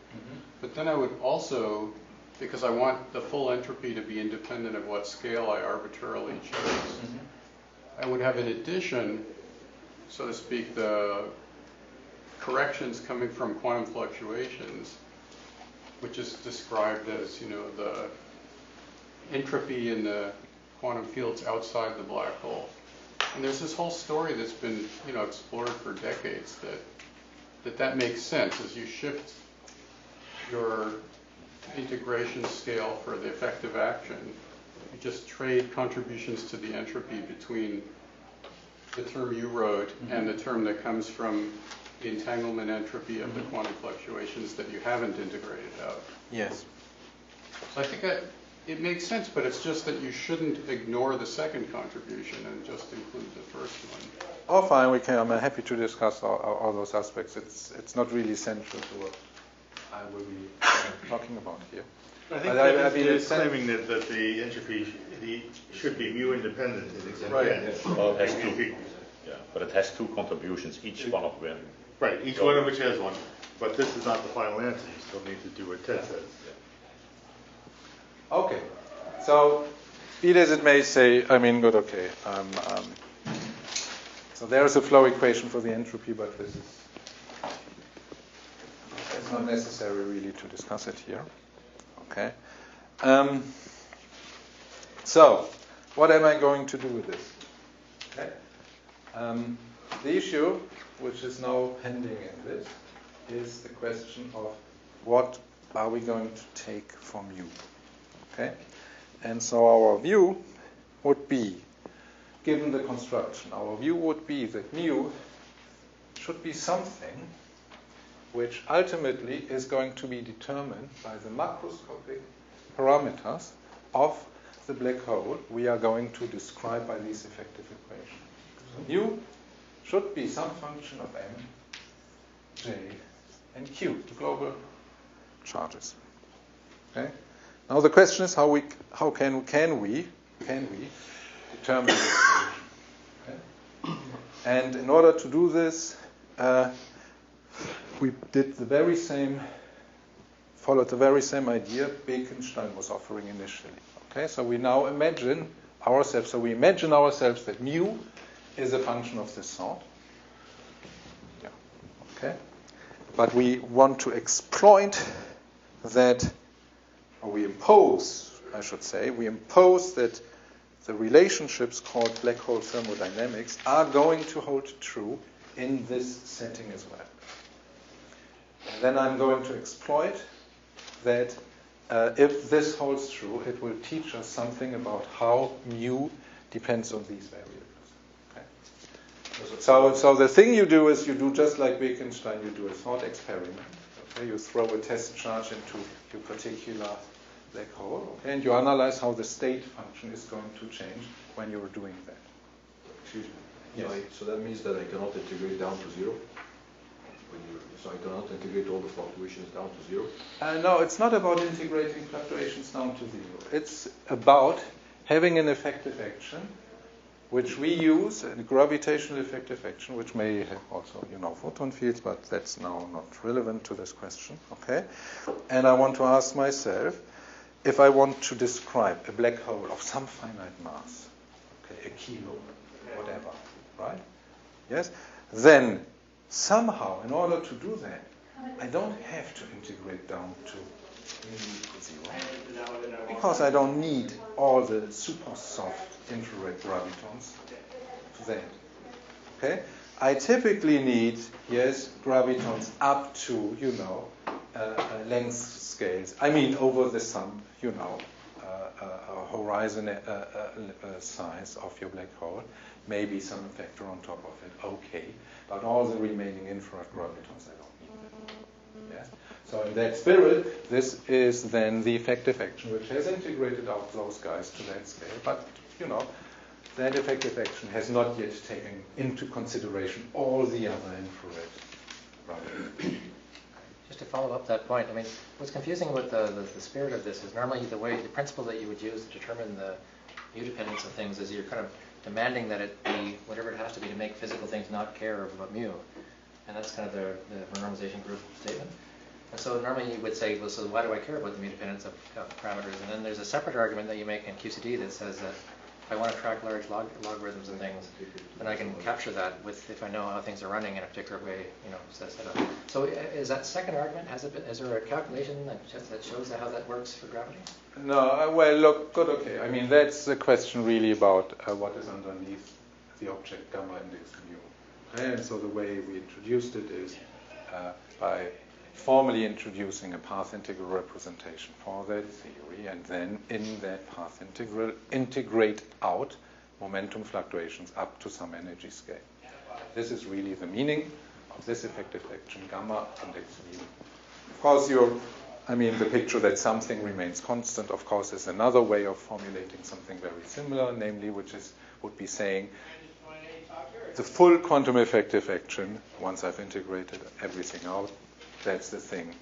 But then I would also, because I want the full entropy to be independent of what scale I arbitrarily choose, I would have in addition, so to speak, the corrections coming from quantum fluctuations, which is described as, you know, the entropy in the quantum fields outside the black hole. And there's this whole story that's been, you know, explored for decades that makes sense as you shift your integration scale for the effective action. You just trade contributions to the entropy between the term you wrote and the term that comes from the entanglement entropy of the quantum fluctuations that you haven't integrated out. Yes. So I think it makes sense, but it's just that you shouldn't ignore the second contribution and just include the first one. Oh, fine. We can. I'm happy to discuss all those aspects. It's not really central to what I will be talking about here. I think it's claiming that the entropy should be mu independent. Right. Well, it has two. Yeah, but it has two contributions, each one of them. Right, each one of which has one. But this is not the final answer. You still need to do what Ted says. Okay. So, be it as it may, say, I mean, good, okay. So there is a flow equation for the entropy, but this is it's not necessary really to discuss it here. Okay. So, what am I going to do with this? Okay. The issue, which is now pending in this, is the question of what are we going to take from mu? Okay? And so our view would be, given the construction, our view would be that mu should be something which ultimately is going to be determined by the macroscopic parameters of the black hole we are going to describe by these effective equations. So mu should be some function of m, j, and q, the global charges. Okay? Now the question is how can we determine this solution? Okay? And in order to do this, we did followed the very same idea Bekenstein was offering initially. Okay, so we now imagine ourselves that mu is a function of this sort. Yeah. Okay. But we want to exploit that, or we impose that the relationships called black hole thermodynamics are going to hold true in this setting as well. And then I'm going to exploit that if this holds true, it will teach us something about how mu depends on these variables. Okay? So the thing you do is you do just like Wittgenstein, you do a thought experiment. Okay? You throw a test charge into your particular black hole, okay? And you analyze how the state function is going to change when you're doing that. Excuse me. Yes. So that means that I cannot integrate down to zero? So I cannot integrate all the fluctuations down to zero? No, it's not about integrating fluctuations down to zero. It's about having an effective action, which we use, a gravitational effective action, which may have also, photon fields, but that's now not relevant to this question. Okay? And I want to ask myself, if I want to describe a black hole of some finite mass, okay, a kilo, whatever, right? Yes? Then somehow, in order to do that, I don't have to integrate down to Because I don't need all the super soft infrared gravitons to that. Okay? I typically need, yes, gravitons up to, length scales. I mean, over the sum, horizon size of your black hole. Maybe some factor on top of it, okay. But all the remaining infrared gravitons, I don't need them. Yes? So in that spirit, this is then the effective action, which has integrated out those guys to that scale. But, that effective action has not yet taken into consideration all the other infrared gravitons. Just to follow up that point, I mean, what's confusing with the spirit of this is normally the principle that you would use to determine the mu dependence of things is you're kind of demanding that it be whatever it has to be to make physical things not care about mu. And that's kind of the normalization group statement. And so normally you would say, well, so why do I care about the mu dependence of parameters? And then there's a separate argument that you make in QCD that says that if I want to track large logarithms and things, then I can capture that if I know how things are running in a particular way, set up. So is that second argument, is there a calculation that shows how that works for gravity? No, well, look, good, okay. I mean, that's the question really about what is underneath the object gamma index mu. And so the way we introduced it is by formally introducing a path integral representation for that theory, and then in that path integral integrate out momentum fluctuations up to some energy scale. This is really the meaning of this effective action, gamma index mu. Of course, the picture that something remains constant, of course, is another way of formulating something very similar, namely, would be saying the full quantum effective action, once I've integrated everything out, that's the thing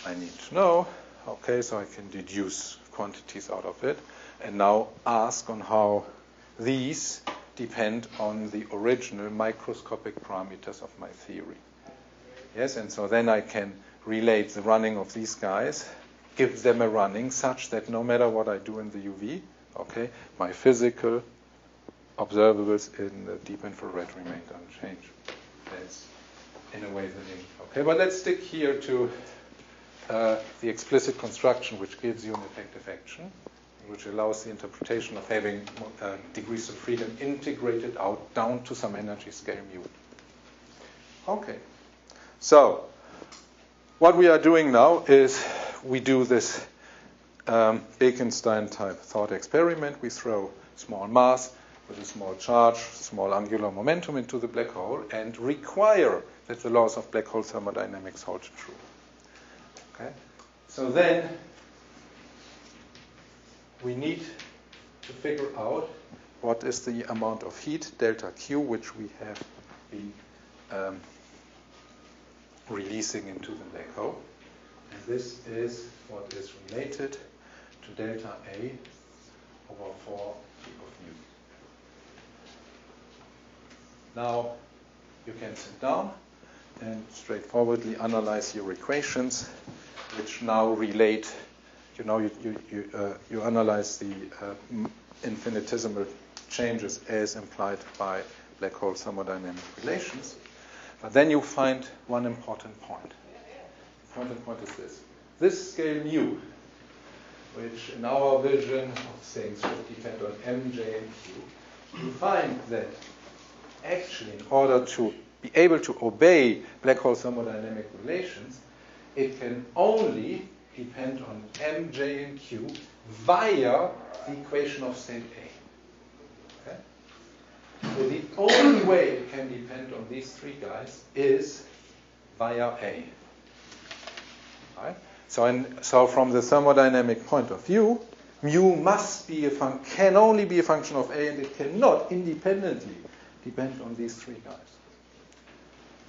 I need to know. Okay, so I can deduce quantities out of it, and now ask on how these depend on the original microscopic parameters of my theory. Yes, and so then I can relate the running of these guys, give them a running such that no matter what I do in the UV, okay, my physical observables in the deep infrared remain unchanged. That's in a way the link. Okay, but let's stick here to the explicit construction which gives you an effective action, which allows the interpretation of having degrees of freedom integrated out down to some energy scale mu. Okay, so what we are doing now is we do this Bekenstein type thought experiment. We throw small mass with a small charge, small angular momentum into the black hole and require that the laws of black hole thermodynamics hold true. Okay? So then we need to figure out what is the amount of heat, delta Q, which we have been releasing into the black hole. And this is what is related to delta A over 4 T of mu. Now you can sit down and straightforwardly analyze your equations, which now relate. You analyze the infinitesimal changes as implied by black hole thermodynamic relations. But then you find one important point. The important point is this. This scale mu, which in our vision of things should depend on mj and q, you find that actually in order to be able to obey black hole thermodynamic relations, it can only depend on mj and q via the equation of state A. Okay? So the only way it can depend on these three guys is via A. Right? So from the thermodynamic point of view, mu must be can only be a function of A, and it cannot independently depend on these three guys.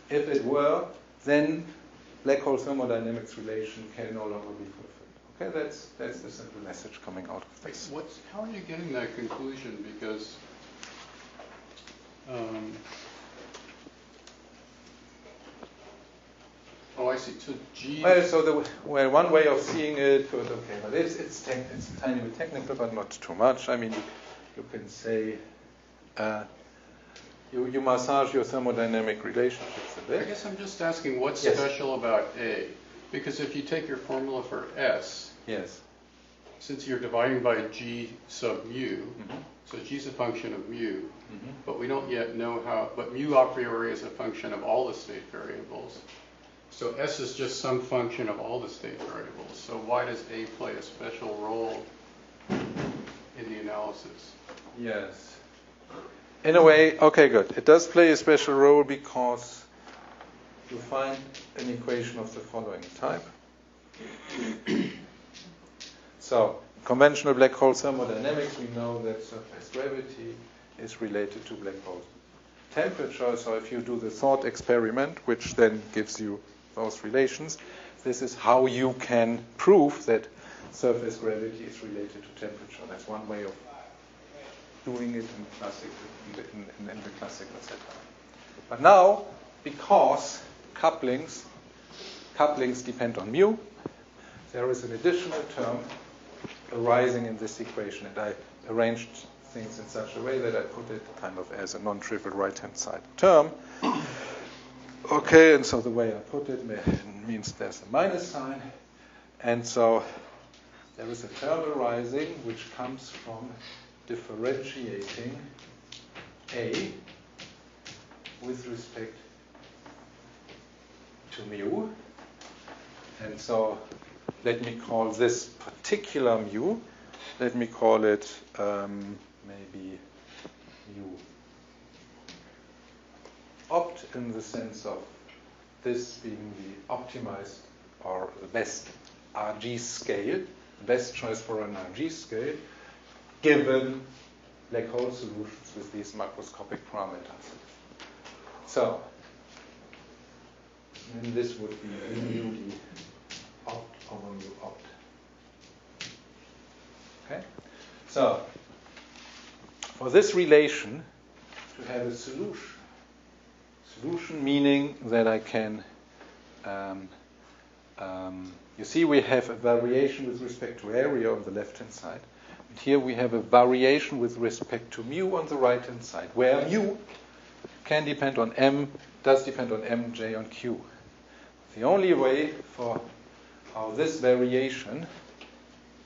If it were, then black hole thermodynamics relation can no longer be fulfilled. Okay, that's the simple message coming out of this. How are you getting that conclusion? Because I see. So G. Well, one way of seeing it, but it's a tiny bit technical, but not too much. I mean, you can say you massage your thermodynamic relationships a bit. I guess I'm just asking what's Yes. special about A. Because if you take your formula for S, Yes. since you're dividing by G sub mu, so G's a function of mu, but we don't yet know how, but mu a priori is a function of all the state variables. So S is just some function of all the state variables. So why does A play a special role in the analysis? Yes. In a way, okay, good. It does play a special role because you find an equation of the following type. So, conventional black hole thermodynamics, we know that surface gravity is related to black hole temperature. So if you do the thought experiment, which then gives you those relations, this is how you can prove that surface gravity is related to temperature. That's one way of doing it in the classical setup. But now, because couplings depend on mu, there is an additional term arising in this equation, and I arranged things in such a way that I put it kind of as a non-trivial right-hand side term. Okay, and so the way I put it means there's a minus sign, and so there is a term arising which comes from differentiating A with respect to mu, and so let me call this particular mu, let me call it maybe mu opt, in the sense of this being the optimized or the best RG scale, the best choice for an RG scale, given black hole solutions with these macroscopic parameters. So, and this would be mu d opt over mu opt. Okay? So, for this relation to have a solution meaning that I can, you see we have a variation with respect to area on the left-hand side. And here we have a variation with respect to mu on the right-hand side, where mu can depend on m, does depend on m, j, on q. The only way for how this variation,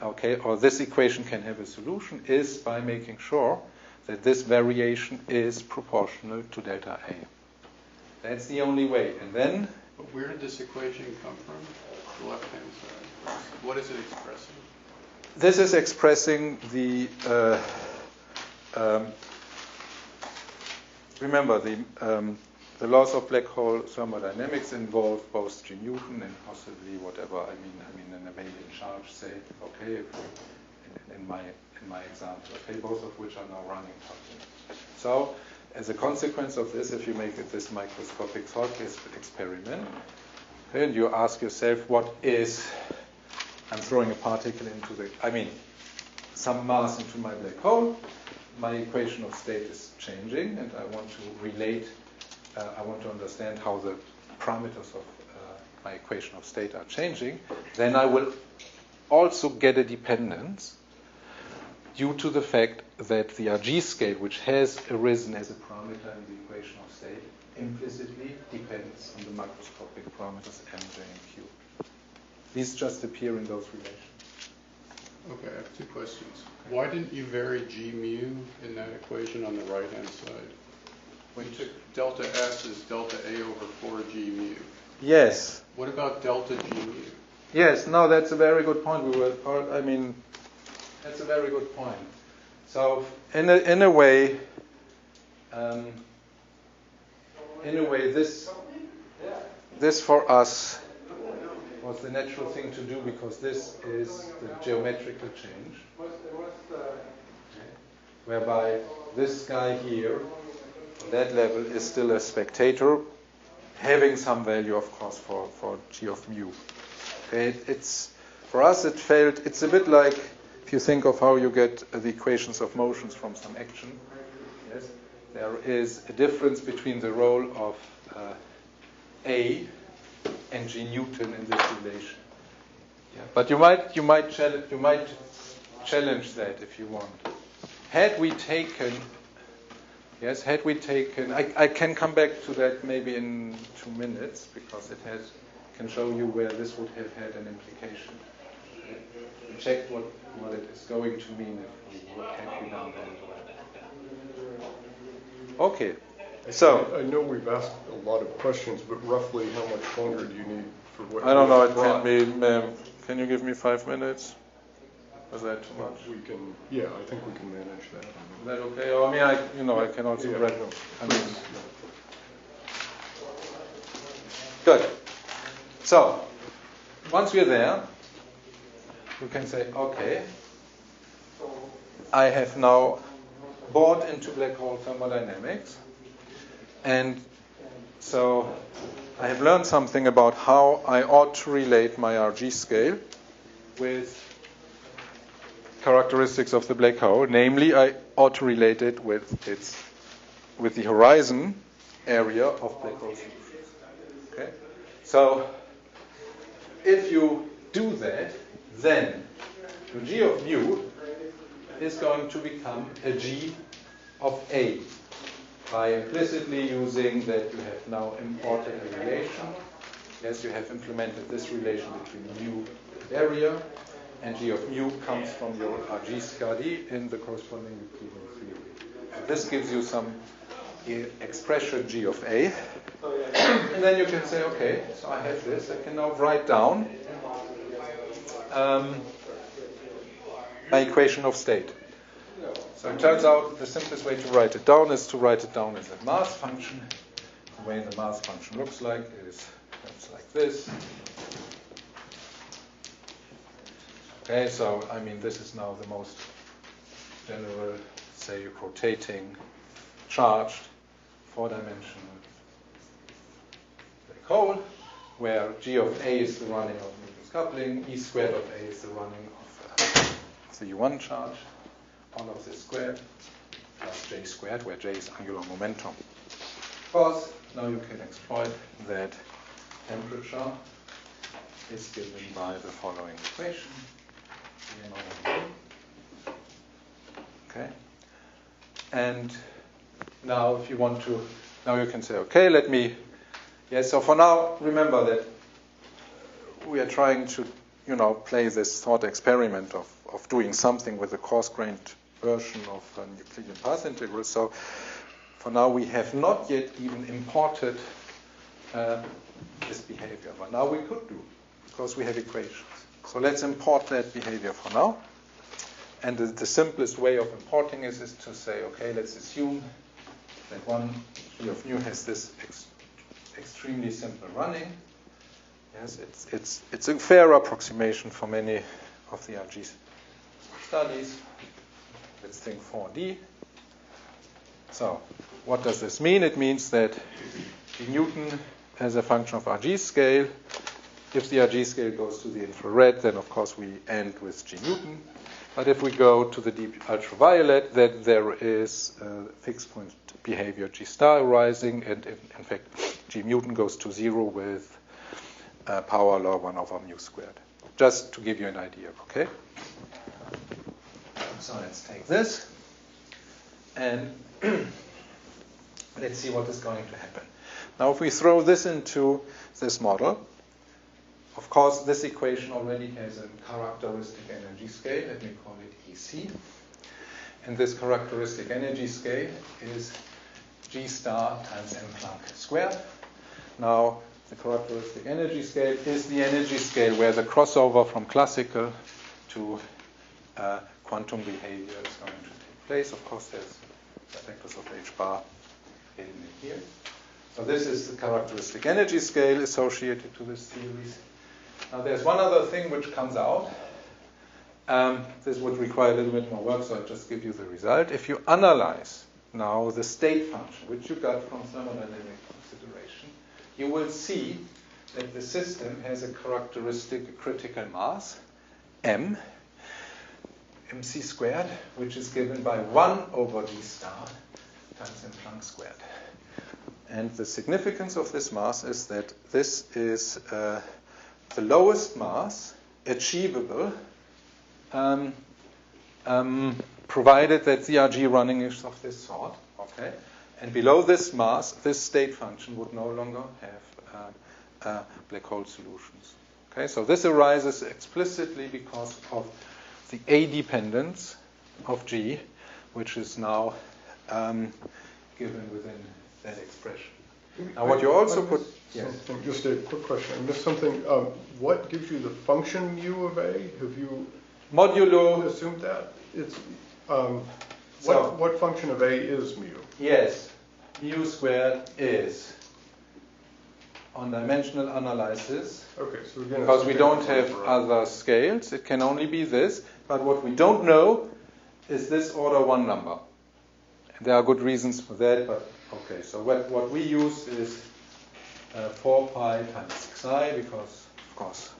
okay, or this equation can have a solution is by making sure that this variation is proportional to delta A. That's the only way. And then... But where did this equation come from? The left-hand side. What is it expressing? This is expressing the... remember, the laws of black hole thermodynamics involve both G Newton and possibly whatever. I mean an abelian charge, say, okay, in my example, okay, both of which are now running coupling. So, as a consequence of this, if you make it this microscopic thought experiment, okay, and you ask yourself, what is, I'm throwing a particle into some mass into my black hole, my equation of state is changing, and I want to understand how the parameters of my equation of state are changing, then I will also get a dependence due to the fact that the RG scale, which has arisen as a parameter in the equation of state, implicitly depends on the macroscopic parameters m, j, and q. These just appear in those relations. Okay, I have two questions. Why didn't you vary G mu in that equation on the right-hand side? When you took delta S as delta A over 4G mu. Yes. What about delta G mu? Yes, no, that's a very good point. That's a very good point. So, in a way, this for us was the natural thing to do because this is the geometrical change, whereby this guy here, on that level, is still a spectator, having some value, of course, for G of mu. Okay, for us it's a bit like if you think of how you get the equations of motions from some action. Yes, there is a difference between the role of A and G Newton in this relation. Yeah. But you might challenge that if you want. Had we taken, I can come back to that maybe in 2 minutes because it can show you where this would have had an implication. Okay? We checked what it is going to mean if we had we done that as well. Okay, so I know we've asked a lot of questions, but roughly how much longer do you need for what? I don't know. It brought? can you give me 5 minutes? Was that too much? We can. Yeah, I think we can manage that. Is that okay? I mean, I can also read. I mean, good. So, once we're there, you can say, okay, I have now bought into black hole thermodynamics, and so I have learned something about how I ought to relate my RG scale with characteristics of the black hole. Namely, I ought to relate it with the horizon area of black hole solutions. Okay? So if you do that, then the G of mu is going to become a G of A by implicitly using that you have now imported a relation. Yes, you have implemented this relation between mu and area, and G of mu comes from your RG scardy in the corresponding Euclidean theory. So this gives you some expression G of A. And then you can say, okay, so I have this. I can now write down my equation of state. So it turns out the simplest way to write it down is to write it down as a mass function. The way the mass function looks like is perhaps like this. Okay, so I mean this is now the most general, say, rotating, charged, 4-dimensional black hole, where G of A is the running of Newton's coupling, E squared of A is the running of the U1 charge, all of this squared, plus J squared, where J is angular momentum. Of course, now you can exploit that temperature is given by the following equation. Okay, and now if you want to, now you can say, okay, let me, yes, so for now, remember that we are trying to, play this thought experiment of doing something with a coarse-grained version of an Euclidean path integral. So for now, we have not yet even imported this behavior, but now we could do, because we have equations. So let's import that behavior for now. And the simplest way of importing is to say, okay, let's assume that one G of mu has this extremely simple running. Yes, it's a fair approximation for many of the RG studies. Let's think 4D. So what does this mean? It means that G Newton as a function of RG scale. If the RG scale goes to the infrared, then of course we end with G Newton. But if we go to the deep ultraviolet, then there is a fixed point behavior G star arising, and in fact G Newton goes to 0 with power law 1 over mu squared. Just to give you an idea, okay? So let's take this, and let's see what is going to happen. Now if we throw this into this model, of course, this equation already has a characteristic energy scale. Let me call it EC. And this characteristic energy scale is G star times m Planck squared. Now, the characteristic energy scale is the energy scale where the crossover from classical to quantum behavior is going to take place. Of course, there's vectors of h bar hidden in here. So this is the characteristic energy scale associated to this series. Now there's one other thing which comes out. This would require a little bit more work, so I'll just give you the result. If you analyze now the state function, which you got from thermodynamic consideration, you will see that the system has a characteristic critical mass, m, mc squared, which is given by 1 over G star times m Planck squared. And the significance of this mass is that this is the lowest mass achievable provided that the RG running is of this sort. Okay? And below this mass, this state function would no longer have black hole solutions. Okay, so this arises explicitly because of the A dependence of G, which is now given within that expression. Now, what you also put... Yes. Just a quick question. I missed something. What gives you the function mu of A? Have you modulo assumed that? It's so, what function of A is mu? Yes, mu squared is on dimensional analysis. Okay, so again, because we don't have other scales, it can only be this. But what we don't know is this order 1 number. And there are good reasons for that, but okay. So what we use is 4 pi times xi, because, of course,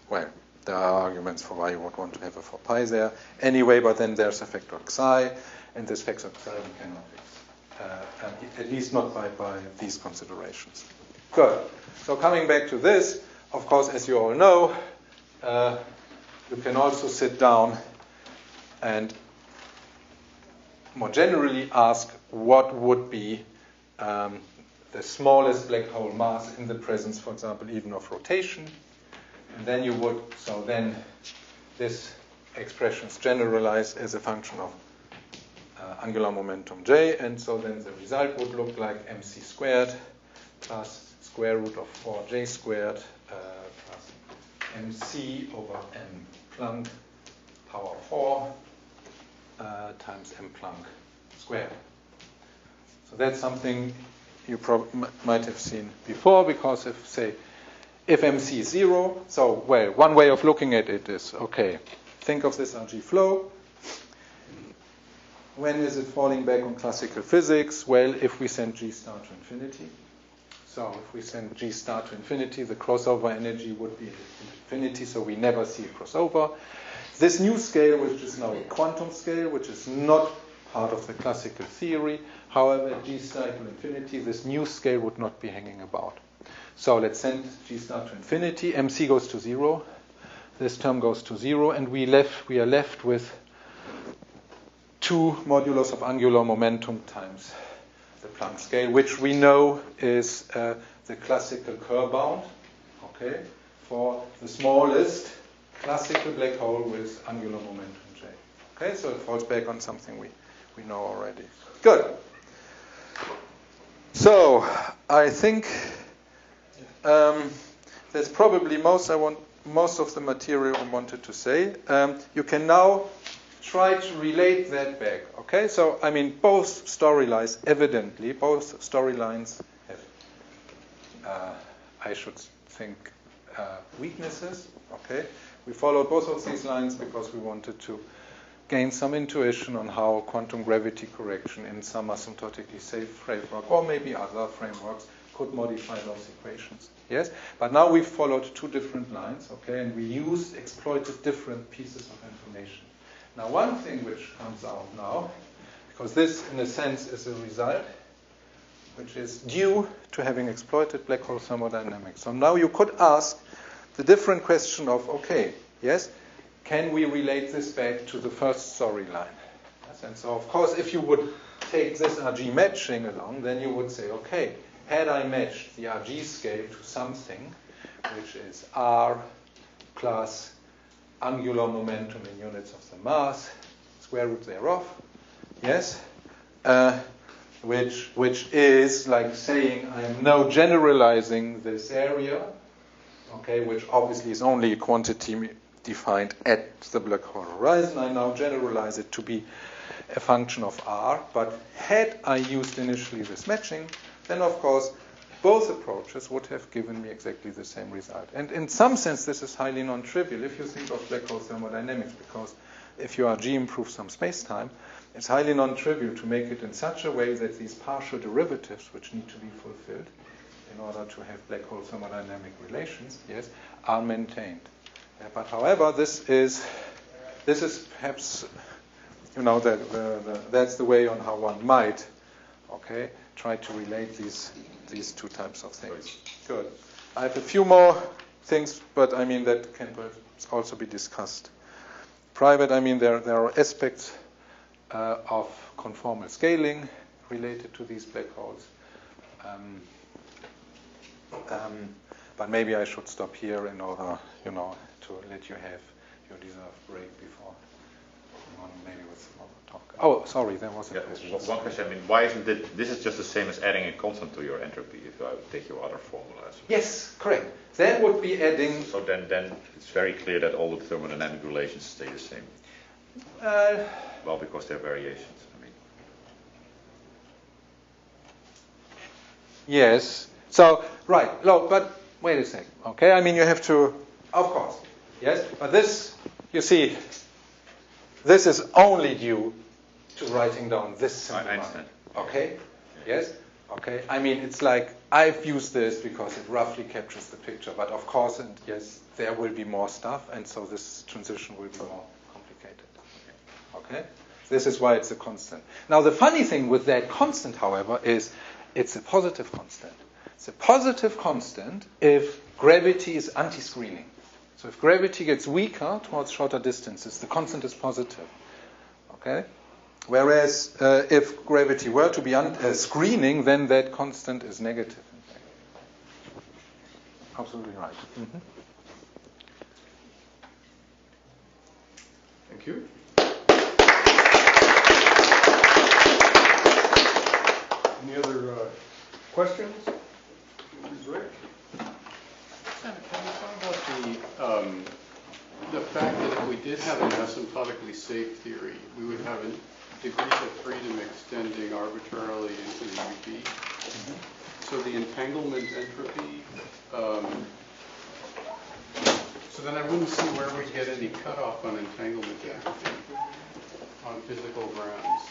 well, there are arguments for why you would want to have a 4 pi there. Anyway, but then there's a factor xi, and this factor xi we cannot fix, at least not by these considerations. Good. So coming back to this, of course, as you all know, you can also sit down and more generally ask what would be the smallest black hole mass in the presence, for example, even of rotation. And then you would, so then this expression is generalized as a function of angular momentum J, and so then the result would look like mc squared plus square root of 4j squared plus mc over m Planck power 4 times m Planck squared. So that's something you might have seen before, because if mc is 0, so well, one way of looking at it is, okay, think of this RG flow. When is it falling back on classical physics? Well, if we send G star to infinity. So if we send G star to infinity, the crossover energy would be infinity, so we never see a crossover. This new scale, which is now a quantum scale, which is not part of the classical theory, however, at G star to infinity, this new scale would not be hanging about. So let's send G star to infinity, mc goes to 0, this term goes to 0, and we are left with 2 modulus of angular momentum times the Planck scale, which we know is the classical Kerr bound, okay, for the smallest classical black hole with angular momentum J. Okay, so it falls back on something we know already. Good. So I think that's probably most of the material I wanted to say. You can now try to relate that back. Okay, so I mean, both storylines have, I should think, weaknesses. Okay, we followed both of these lines because we wanted to gain some intuition on how quantum gravity correction in some asymptotically safe framework, or maybe other frameworks, could modify those equations. Yes, but now we've followed 2 different lines. Okay, and we exploited different pieces of information. Now, one thing which comes out now, because this, in a sense, is a result which is due to having exploited black hole thermodynamics. So now you could ask the different question of, okay, yes, can we relate this back to the first storyline? Yes, and so, of course, if you would take this RG matching along, then you would say, okay, had I matched the RG scale to something which is R plus angular momentum in units of the mass, square root thereof, yes, which is like saying I am now generalizing this area, okay, which obviously is only a quantity defined at the black hole horizon. I now generalize it to be a function of R, but had I used initially this matching, then of course both approaches would have given me exactly the same result. And in some sense, this is highly non-trivial if you think of black hole thermodynamics, because if your RG improves some space-time, it's highly non-trivial to make it in such a way that these partial derivatives, which need to be fulfilled in order to have black hole thermodynamic relations, yes, are maintained. But however, this is perhaps, that's the way on how one might, okay, try to relate these 2 types of things. Good. I have a few more things, but I mean that can also be discussed private. I mean there are aspects of conformal scaling related to these black holes. But maybe I should stop here in order, to let you have your deserved break before on maybe with some other talk. Oh, sorry, there was a question. One question. I mean, why isn't it? This is just the same as adding a constant to your entropy. If I would take your other formulas. Yes, correct. That would be adding. So then it's very clear that all the thermodynamic relations stay the same. Well, because they're variations. I mean. Yes. So right. No, but wait a second. Okay. I mean, you have to. Of course. Yes. But this, you see, this is only due to writing down this simple I understand. Okay? Yes? Okay. I mean, it's like I've used this because it roughly captures the picture. But of course, and yes, there will be more stuff, and so this transition will be more complicated. Okay? This is why it's a constant. Now, the funny thing with that constant, however, is it's a positive constant. It's a positive constant if gravity is anti-screening. So if gravity gets weaker towards shorter distances, the constant is positive. Okay? Whereas if gravity were to be screening, then that constant is negative. In fact. Absolutely right. Mm-hmm. Thank you. Any other questions? Rick? Can you talk about the fact that if we did have an asymptotically safe theory, we would have degrees of freedom extending arbitrarily into the UV? Mm-hmm. So the entanglement entropy, so then I wouldn't see where we'd get any cutoff on entanglement entropy on physical grounds.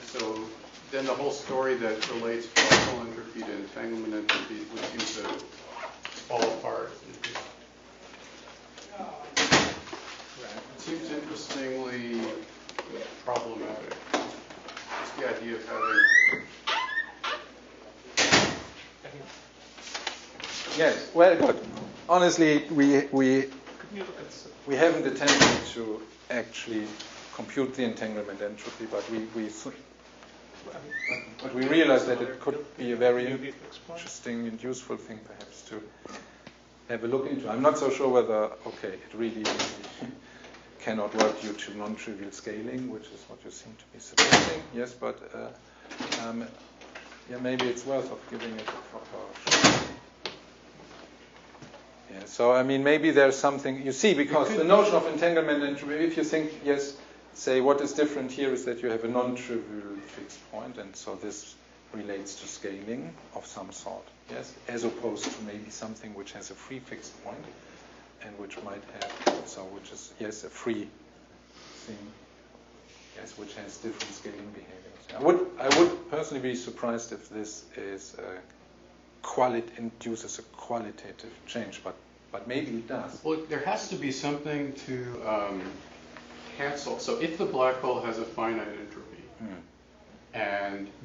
So then the whole story that relates partial entropy to entanglement entropy would seem to fall apart. It seems interestingly problematic. Just the idea of having. Yes, well, good. Honestly, we haven't attempted to actually compute the entanglement entropy, but we realized that it could be a very interesting and useful thing, perhaps, to have a look into. I'm not so sure whether, it really cannot work due to non-trivial scaling, which is what you seem to be suggesting. Yes, but maybe it's worth of giving it a proper shot. Yeah, so I mean, maybe there's something, you see, because the notion of entanglement entropy, if you think, say what is different here is that you have a non-trivial fixed point, and so this relates to scaling of some sort, yes, as opposed to maybe something which has a free fixed point, and which might have, which is, a free thing, yes, which has different scaling behaviors. I would personally be surprised if this is induces a qualitative change, but maybe it does. Well, there has to be something to cancel. So if the black hole has a finite entropy,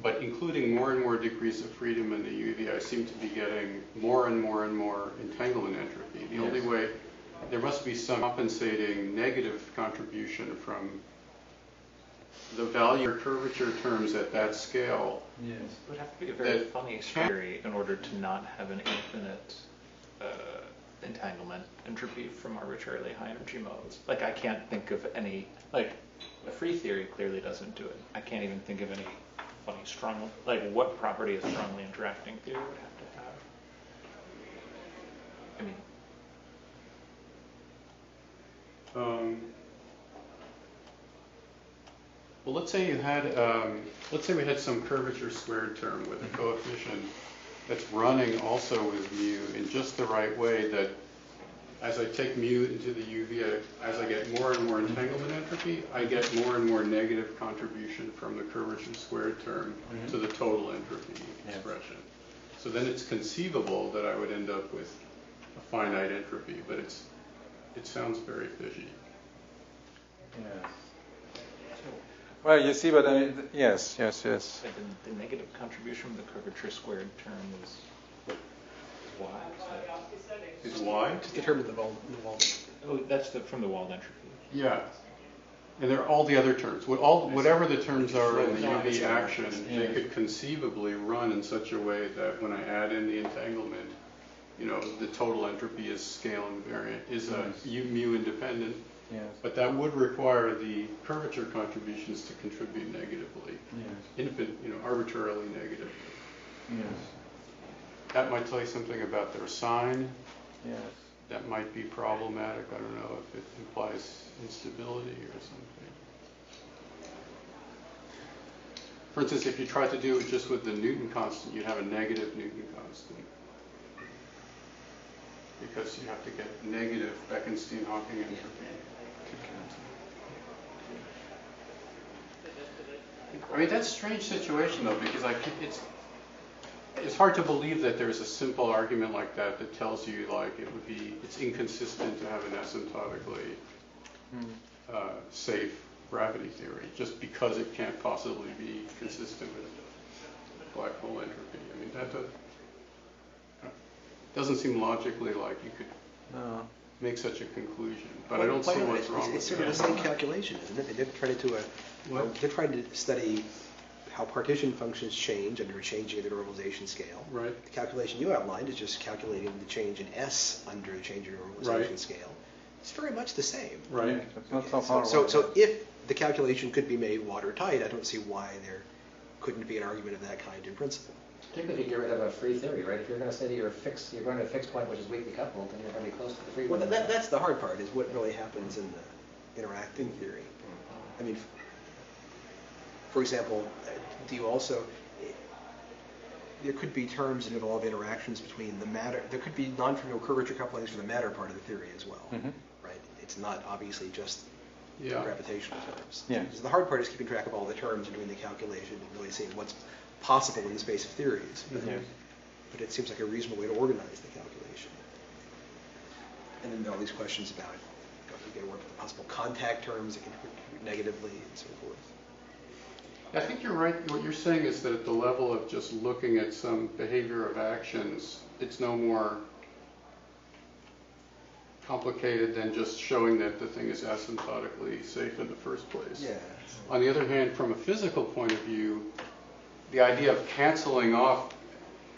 but including more and more degrees of freedom in the UV, I seem to be getting more and more and more entanglement entropy. The only way, there must be some compensating negative contribution from the value of curvature terms at that scale. Yes. It would have to be a very funny theory in order to not have an infinite entanglement entropy from arbitrarily high energy modes. Like, I can't think of any, like, a free theory clearly doesn't do it. I can't even think of any funny strong, like, what property a strongly interacting theory would have to have. I mean, well, let's say we had some curvature squared term with a coefficient that's running also with mu in just the right way that as I take mu into the UV, as I get more and more entanglement entropy, I get more and more negative contribution from the curvature squared term to the total entropy expression. So then it's conceivable that I would end up with a finite entropy, but it sounds very fishy. Yes. Well, you see, but I mean, yes. The negative contribution of the curvature squared term is y. Is y? Determine the Wald. Oh, that's from the Wald entropy. Yeah. And there are all the other terms. Whatever the terms are in the UV action, Yeah. they could conceivably run in such a way that when I add in the entanglement, the total entropy is scale invariant, is mu independent. Yes. But that would require the curvature contributions to contribute negatively, arbitrarily negatively. Yes. That might tell you something about their sign. Yes. That might be problematic. I don't know if it implies instability or something. For instance, if you try to do it just with the Newton constant, you'd have a negative Newton constant. Because you have to get negative Bekenstein-Hawking entropy to cancel. I mean, that's a strange situation, though, because it's hard to believe that there's a simple argument like that that tells you, like, it's inconsistent to have an asymptotically safe gravity theory, just because it can't possibly be consistent with black hole entropy. I mean, that doesn't seem logically like you could make such a conclusion. But I don't see what's wrong with it. It's sort of the same calculation, isn't it? They're trying to study how partition functions change under changing the normalization scale. Right. The calculation you outlined is just calculating the change in S under the change in normalization scale. It's very much the same. Right. It's not so far away. So if the calculation could be made watertight, I don't see why there couldn't be an argument of that kind in principle. Particularly if you get rid of a free theory, right? If you're going to say that you're going to a fixed point which is weakly coupled, then you're going to be close to the free one. Well, that's the hard part, is what really happens in the interacting theory. I mean, for example, there could be terms that involve interactions between the matter. There could be non-trivial curvature couplings for the matter part of the theory as well, right? It's not obviously just gravitational terms. Yeah. So the hard part is keeping track of all the terms and doing the calculation and really seeing what's possible in the space of theories. But it seems like a reasonable way to organize the calculation. And then there are all these questions about if you get work with the possible contact terms that can contribute negatively and so forth. I think you're right. What you're saying is that at the level of just looking at some behavior of actions, it's no more complicated than just showing that the thing is asymptotically safe in the first place. Yeah. On the other hand, from a physical point of view, the idea of canceling off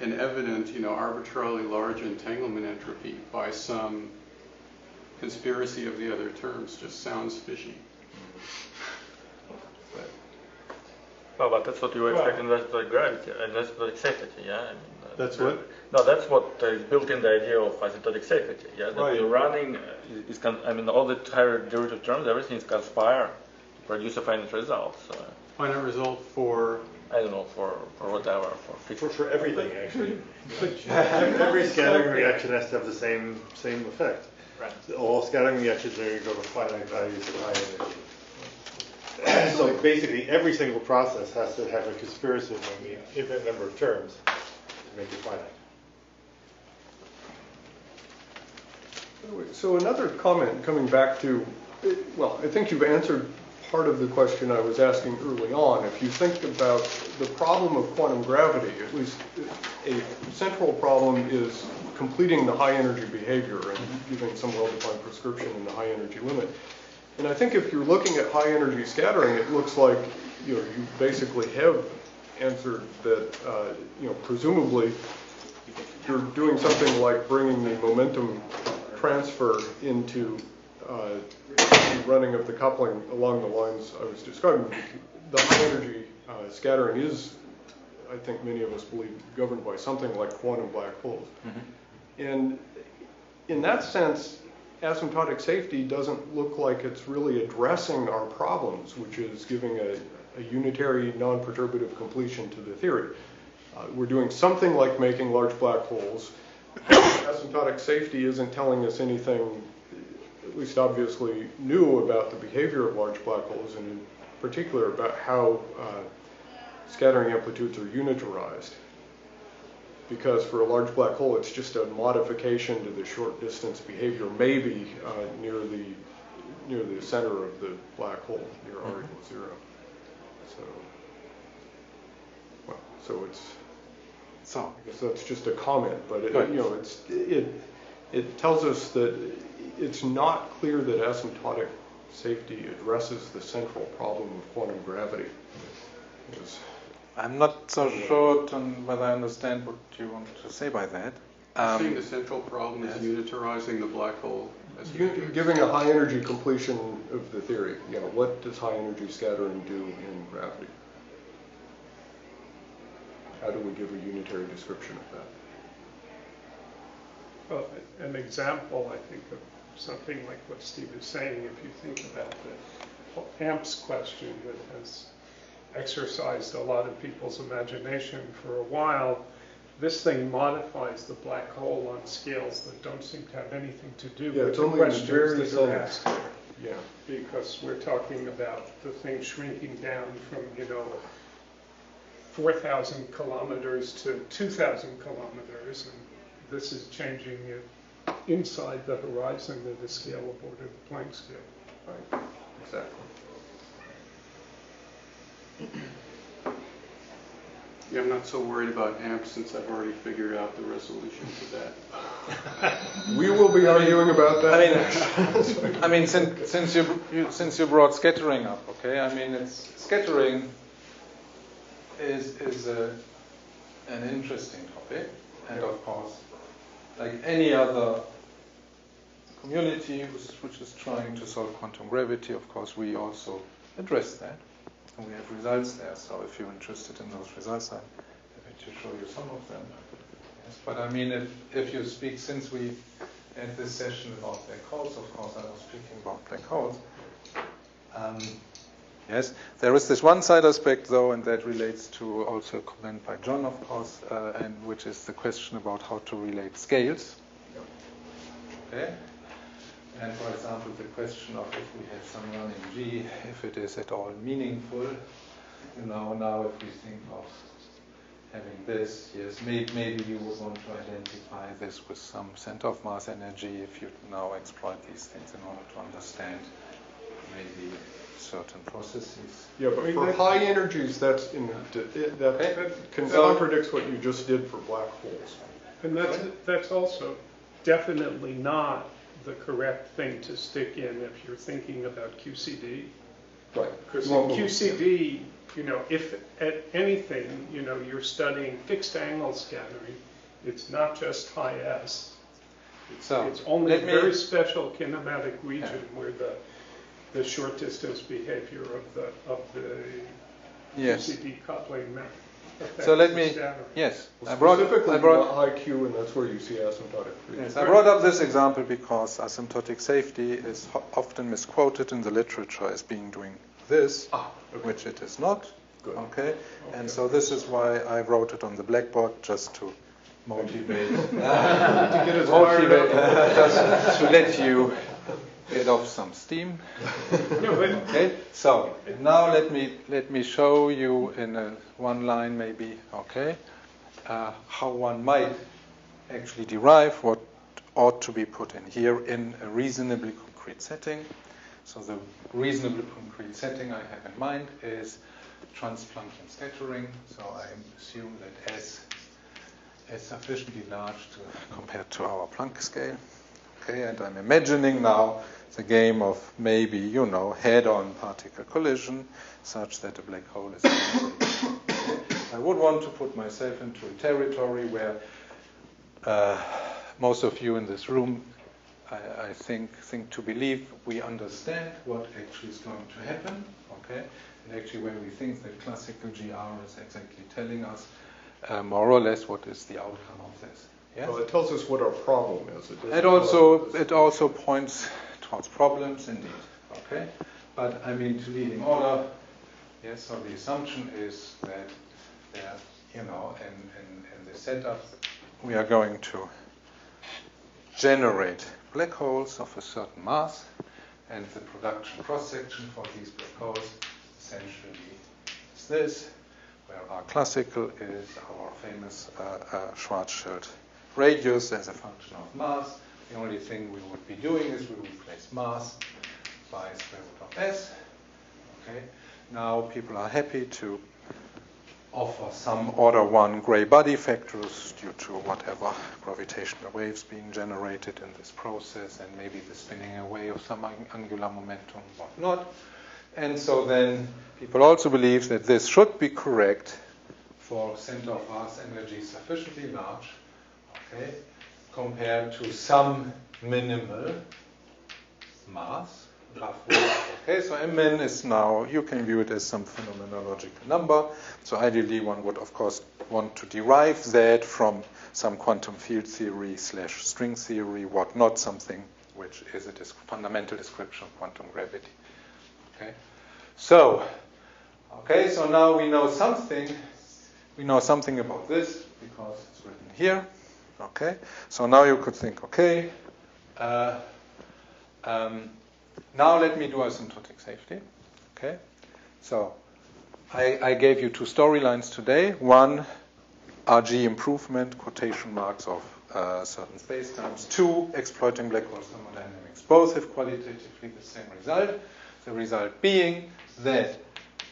an evident, arbitrarily large entanglement entropy by some conspiracy of the other terms just sounds fishy. But that's what you expect in asymptotic gravity and asymptotic safety, yeah? I mean, That's what? No, that's what is built in the idea of asymptotic safety, yeah? That you're running, all the higher derivative terms, everything is conspire to produce a finite result. So. Finite result for? I don't know, for whatever. For everything, actually. Every scattering reaction has to have the same effect. Right. All scattering reactions are going to go to finite values of high energy. So basically, every single process has to have a conspiracy of an infinite number of terms to make it finite. So another comment coming back to, I think you've answered part of the question I was asking early on. If you think about the problem of quantum gravity, at least a central problem is completing the high energy behavior and giving some well-defined prescription in the high energy limit. And I think if you're looking at high energy scattering, it looks like you basically have answered that. Presumably you're doing something like bringing the momentum transfer into the running of the coupling along the lines I was describing. The high energy scattering is, I think many of us believe, governed by something like quantum black holes. And in that sense, asymptotic safety doesn't look like it's really addressing our problems, which is giving a unitary non-perturbative completion to the theory. We're doing something like making large black holes. Asymptotic safety isn't telling us anything, at least obviously, new about the behavior of large black holes, and in particular about how scattering amplitudes are unitarized. Because for a large black hole, it's just a modification to the short distance behavior, maybe near the center of the black hole, near R equals 0. So I guess that's just a comment, but it tells us that it's not clear that asymptotic safety addresses the central problem of quantum gravity. I'm not so sure on whether I understand what you want to say by that. I think the central problem is unitarizing the black hole. Giving a high energy completion of the theory. What does high energy scattering do in gravity? How do we give a unitary description of that? Well, an example, I think, of something like what Steve is saying, if you think about the amps question that has exercised a lot of people's imagination for a while, this thing modifies the black hole on scales that don't seem to have anything to do with the questions that are asked here. Yeah. Because we're talking about the thing shrinking down from, 4,000 kilometers to 2,000 kilometers, and this is changing it inside the horizon at a scale of order the Planck scale. Right. Exactly. Yeah, I'm not so worried about amps since I've already figured out the resolution for that. We will be arguing about that. I mean, since you brought scattering up, okay? I mean, scattering is an interesting topic, and of course, like any other community which is trying to solve quantum gravity, of course, we also address that. And we have results there, so if you're interested in those results, I'm happy to show you some of them. Yes, but I mean, if you speak, since we had this session about black holes, of course, I was speaking about black holes. Yes, there is this one side aspect, though, and that relates to also a comment by John, of course, and which is the question about how to relate scales. Okay. And for example, the question of if we have some running G, if it is at all meaningful, now if we think of having this, yes, maybe you would want to identify this with some center of mass energy if you now exploit these things in order to understand maybe certain processes. Yeah, but for high energies, that contradicts what you just did for black holes. And that's also definitely not the correct thing to stick in if you're thinking about QCD. Right. Because in QCD, if at anything, you're studying fixed angle scattering, it's not just high S. It's only a very special kinematic region where the short distance behavior of the QCD coupling method. So let me, I brought high Q, and that's where you see asymptotic freedom. Yes, I brought up this example because asymptotic safety is often misquoted in the literature as being doing this, which it is not. Good. Okay, and so this is why I wrote it on the blackboard, just to motivate, just to let you get off some steam. Okay, so now let me show you in one line maybe, okay, how one might actually derive what ought to be put in here in a reasonably concrete setting. So the reasonably concrete setting I have in mind is trans-Planckian scattering. So I assume that S is sufficiently large compared to our Planck scale. Okay, and I'm imagining now the game of maybe, head-on particle collision, such that a black hole is I would want to put myself into a territory where most of you in this room, I think to believe we understand what actually is going to happen, okay? And actually where we think that classical GR is exactly telling us more or less what is the outcome of this. Yes? Well, it tells us what our problem is. It also points towards problems, indeed. Okay, but I mean to leading order. Yes. So the assumption is that there, in the setup, we are going to generate black holes of a certain mass, and the production cross-section for these black holes essentially is this, where our classical is our famous Schwarzschild radius as a function of mass. The only thing we would be doing is we replace mass by square root of S. Okay. Now people are happy to offer some order 1 gray body factors due to whatever gravitational waves being generated in this process, and maybe the spinning away of some angular momentum, whatnot. And so then people also believe that this should be correct for center of mass energy sufficiently large, okay, compared to some minimal mass, roughly. Okay, so Mn is now, you can view it as some phenomenological number. So ideally one would, of course, want to derive that from some quantum field theory / string theory, whatnot, something which is a fundamental description of quantum gravity. Okay, so now we know something. We know something about this because it's written here. Okay, so now you could think, okay, now let me do asymptotic safety. Okay, so I gave you 2 storylines today. One, RG improvement, quotation marks of certain spacetimes. 2, exploiting black hole thermodynamics. Both have qualitatively the same result. The result being that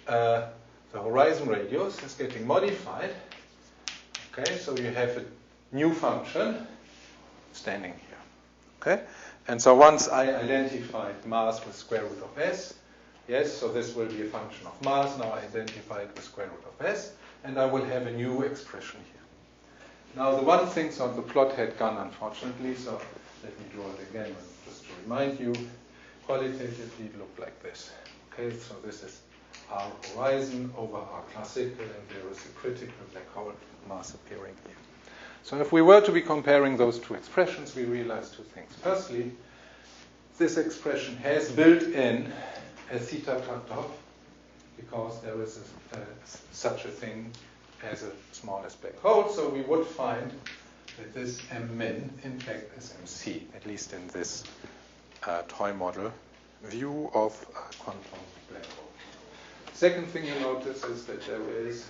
the horizon radius is getting modified. Okay, so you have a new function standing here. Okay, and so once I identified mass with square root of s, yes, so this will be a function of mass. Now I identify it with square root of s, and I will have a new expression here. Now the one thing, so the plot had gone unfortunately, so let me draw it again just to remind you. Qualitatively it looked like this. Okay, so this is our horizon over our classical, and there is a critical black hole mass appearing here. So if we were to be comparing those 2 expressions, we realize 2 things. Firstly, this expression has built in a theta cutoff because there is such a thing as a smallest black hole. So we would find that this M-min, in fact, is MC, at least in this toy model view of quantum black hole. Second thing you notice is that there is,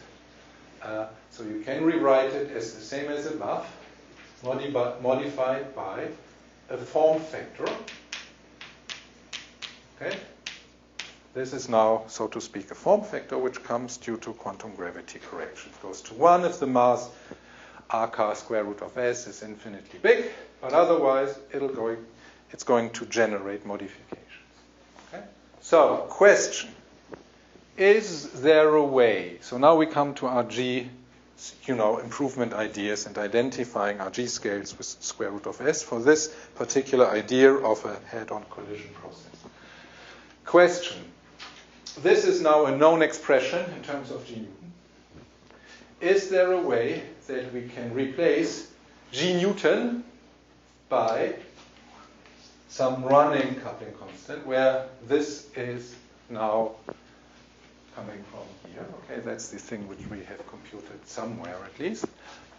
so you can rewrite it as the same as above, modified by a form factor. Okay? This is now, so to speak, a form factor which comes due to quantum gravity correction. It goes to 1 if the mass r square root of s is infinitely big, but otherwise it's going to generate modifications. Okay? So, question. Is there a way, so now we come to RG, improvement ideas and identifying RG scales with square root of s for this particular idea of a head-on collision process. Question. This is now a known expression in terms of G Newton. Is there a way that we can replace G Newton by some running coupling constant where this is now coming from here? Okay, that's the thing which we have computed somewhere at least.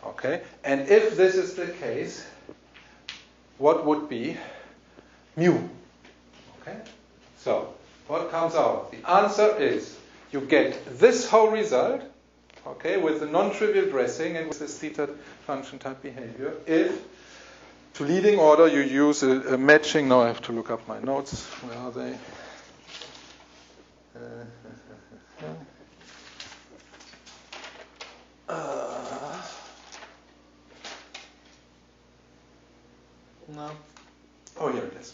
Okay, and if this is the case, what would be mu? Okay, so what comes out? The answer is you get this whole result, okay, with the non-trivial dressing and with this theta function type behavior if, to leading order, you use a matching. Now I have to look up my notes. Where are they? No. Oh, here it is.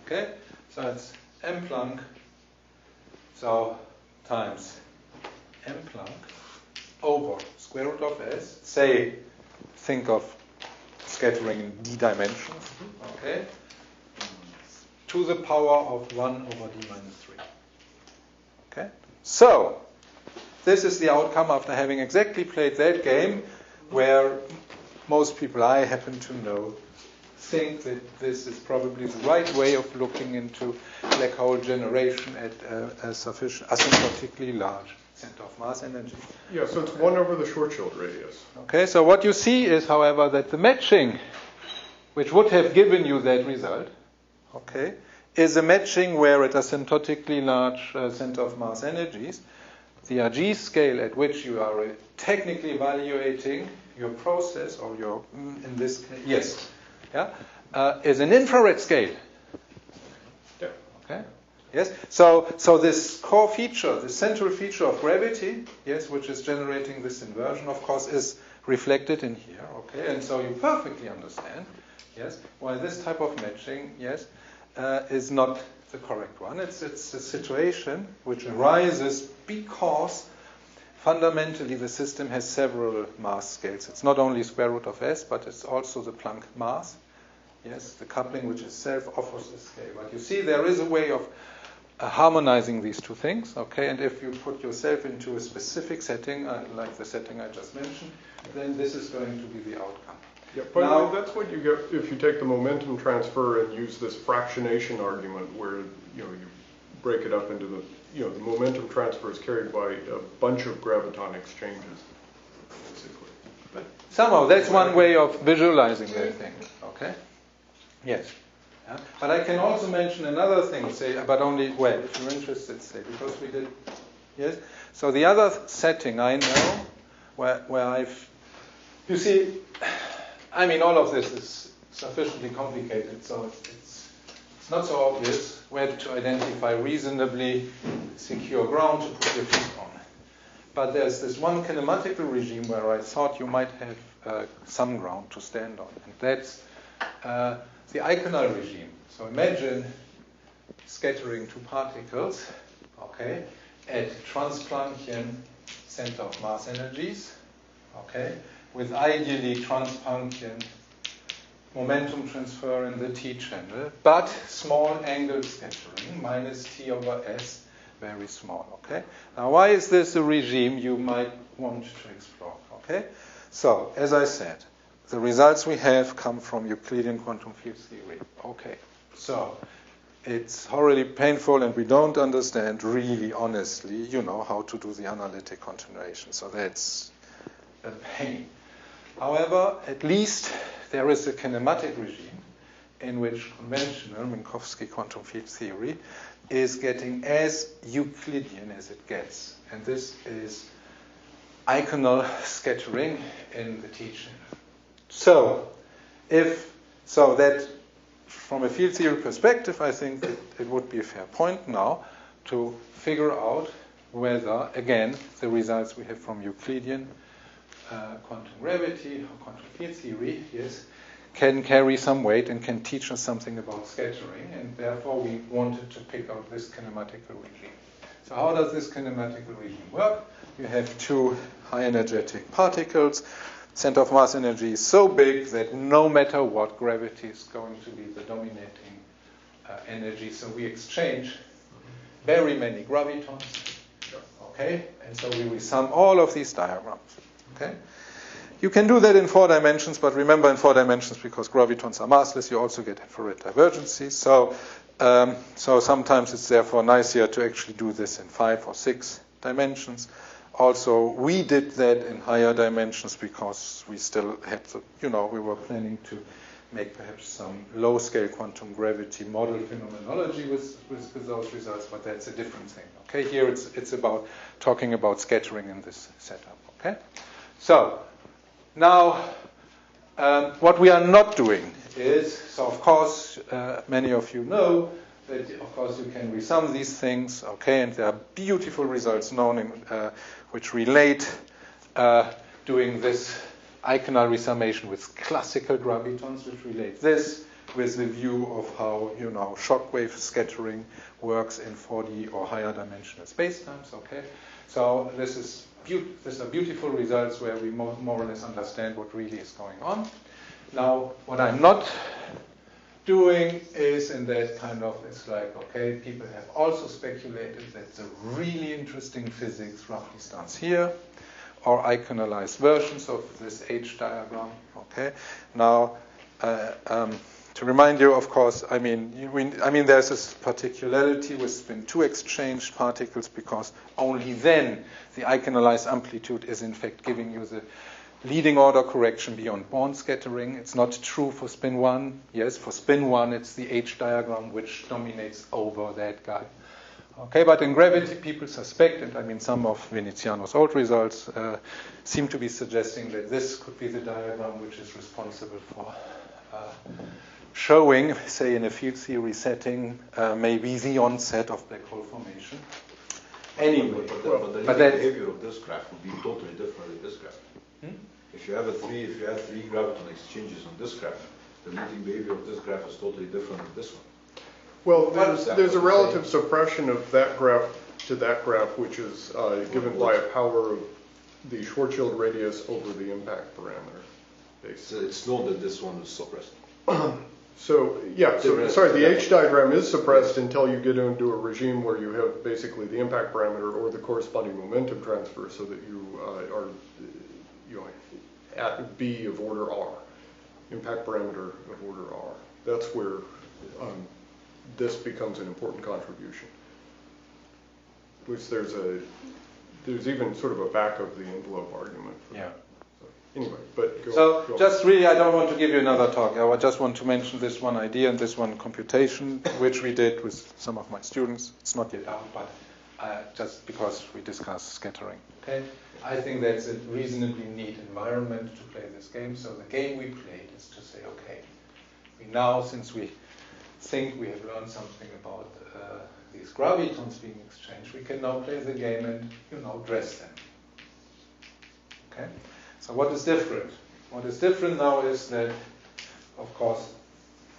Okay, so it's m Planck, so times m Planck over square root of s. Say, think of scattering in d dimensions. Okay, to the power of 1 over d minus 3. Okay, so this is the outcome after having exactly played that game where most people I happen to know think that this is probably the right way of looking into black hole generation at a sufficient asymptotically large center of mass energy. Yeah, so it's 1 over the Schwarzschild radius. Okay, so what you see is, however, that the matching, which would have given you that result, okay, is a matching where at asymptotically large center of mass energies, the RG scale at which you are technically evaluating your process or your, in this case, yes, yeah, is an infrared scale. Yeah. Okay. Yes. So this core feature, the central feature of gravity, yes, which is generating this inversion, of course, is reflected in here. Okay. And so you perfectly understand, yes, why this type of matching, yes, is not the correct one. It's a situation which arises because fundamentally the system has several mass scales. It's not only square root of S, but it's also the Planck mass. Yes, the coupling which itself offers a scale. But you see, there is a way of harmonizing these two things, okay? And if you put yourself into a specific setting, like the setting I just mentioned, then this is going to be the outcome. Yeah, by the way, that's what you get if you take the momentum transfer and use this fractionation argument, where you break it up into the momentum transfer is carried by a bunch of graviton exchanges, basically. But somehow that's one way of visualizing that thing, okay? Yes. Yeah. But I can also mention another thing, say, but only, well, if you're interested, say, because we did, yes? So the other setting I know where I've, you see, I mean, all of this is sufficiently complicated, so it's not so obvious where to identify reasonably secure ground to put your feet on. But there's this one kinematical regime where I thought you might have some ground to stand on, and that's the Eikenal regime. So imagine scattering two particles, okay, at trans-Planckian center of mass energies, okay, with ideally trans-Planckian momentum transfer in the T channel, but small angle scattering, minus T over S, very small, okay? Now, why is this a regime you might want to explore, okay? So, as I said, the results we have come from Euclidean quantum field theory. Okay, so it's horribly painful and we don't understand really honestly, how to do the analytic continuation. So that's a pain. However, at least there is a kinematic regime in which conventional Minkowski quantum field theory is getting as Euclidean as it gets. And this is Eikenal scattering in the T channel. So that from a field theory perspective, I think it would be a fair point now to figure out whether, again, the results we have from Euclidean quantum gravity or quantum field theory, yes, can carry some weight and can teach us something about scattering, and therefore we wanted to pick out this kinematical regime. So how does this kinematical regime work? You have two high energetic particles. Center of mass energy is so big that no matter what, gravity is going to be the dominating energy. So we exchange very many gravitons, okay? And so we will sum all of these diagrams, okay? You can do that in 4 dimensions, but remember in 4 dimensions, because gravitons are massless, you also get infrared divergences. So sometimes it's therefore nicer to actually do this in 5 or 6 dimensions. Also, we did that in higher dimensions because we still had we were planning to make perhaps some low-scale quantum gravity model phenomenology with those results, but that's a different thing. Okay, here it's about talking about scattering in this setup. Okay, so now what we are not doing is, so of course many of you know that of course you can resum these things, okay, and there are beautiful results known in which relate doing this Eikenal resummation with classical gravitons, which relate this with the view of how shockwave scattering works in 4D or higher dimensional spacetimes. Okay, so these are beautiful results where we more or less understand what really is going on. Now, what I'm not doing is in that kind of, it's like, okay, people have also speculated that the really interesting physics roughly starts here, or Eikenalized versions of this H diagram, okay? Now, to remind you, of course, I mean, there's this particularity with spin 2 exchanged particles, because only then the Eikenalized amplitude is in fact giving you the leading order correction beyond Born scattering. It's not true for spin 1. Yes, for spin 1, it's the H diagram which dominates over that guy. Okay, but in gravity, people suspect, and I mean some of Veneziano's old results seem to be suggesting that this could be the diagram which is responsible for showing, say, in a field theory setting, maybe the onset of black hole formation. Anyway, but the behavior of this graph would be totally different in this graph. If you have three graviton exchanges on this graph, the leading behavior of this graph is totally different than this one. Well, there's a relative suppression of that graph to that graph, which is given by a power of the Schwarzschild radius over the impact parameter. So it's known that this one is suppressed. So the H diagram is suppressed until you get into a regime where you have basically the impact parameter or the corresponding momentum transfer, so that you are at B of order R, impact parameter of order R. That's where this becomes an important contribution. Which there's even sort of a back of the envelope argument for that. Anyway, but go on. Just really, I don't want to give you another talk. I just want to mention this one idea and this one computation, which we did with some of my students. It's not yet out, but just because we discussed scattering. Okay, I think that's a reasonably neat environment to play this game. So the game we played is to say, okay, we now, since we think we have learned something about these gravitons being exchanged, we can now play the game and dress them. Okay. So what is different? What is different now is that, of course,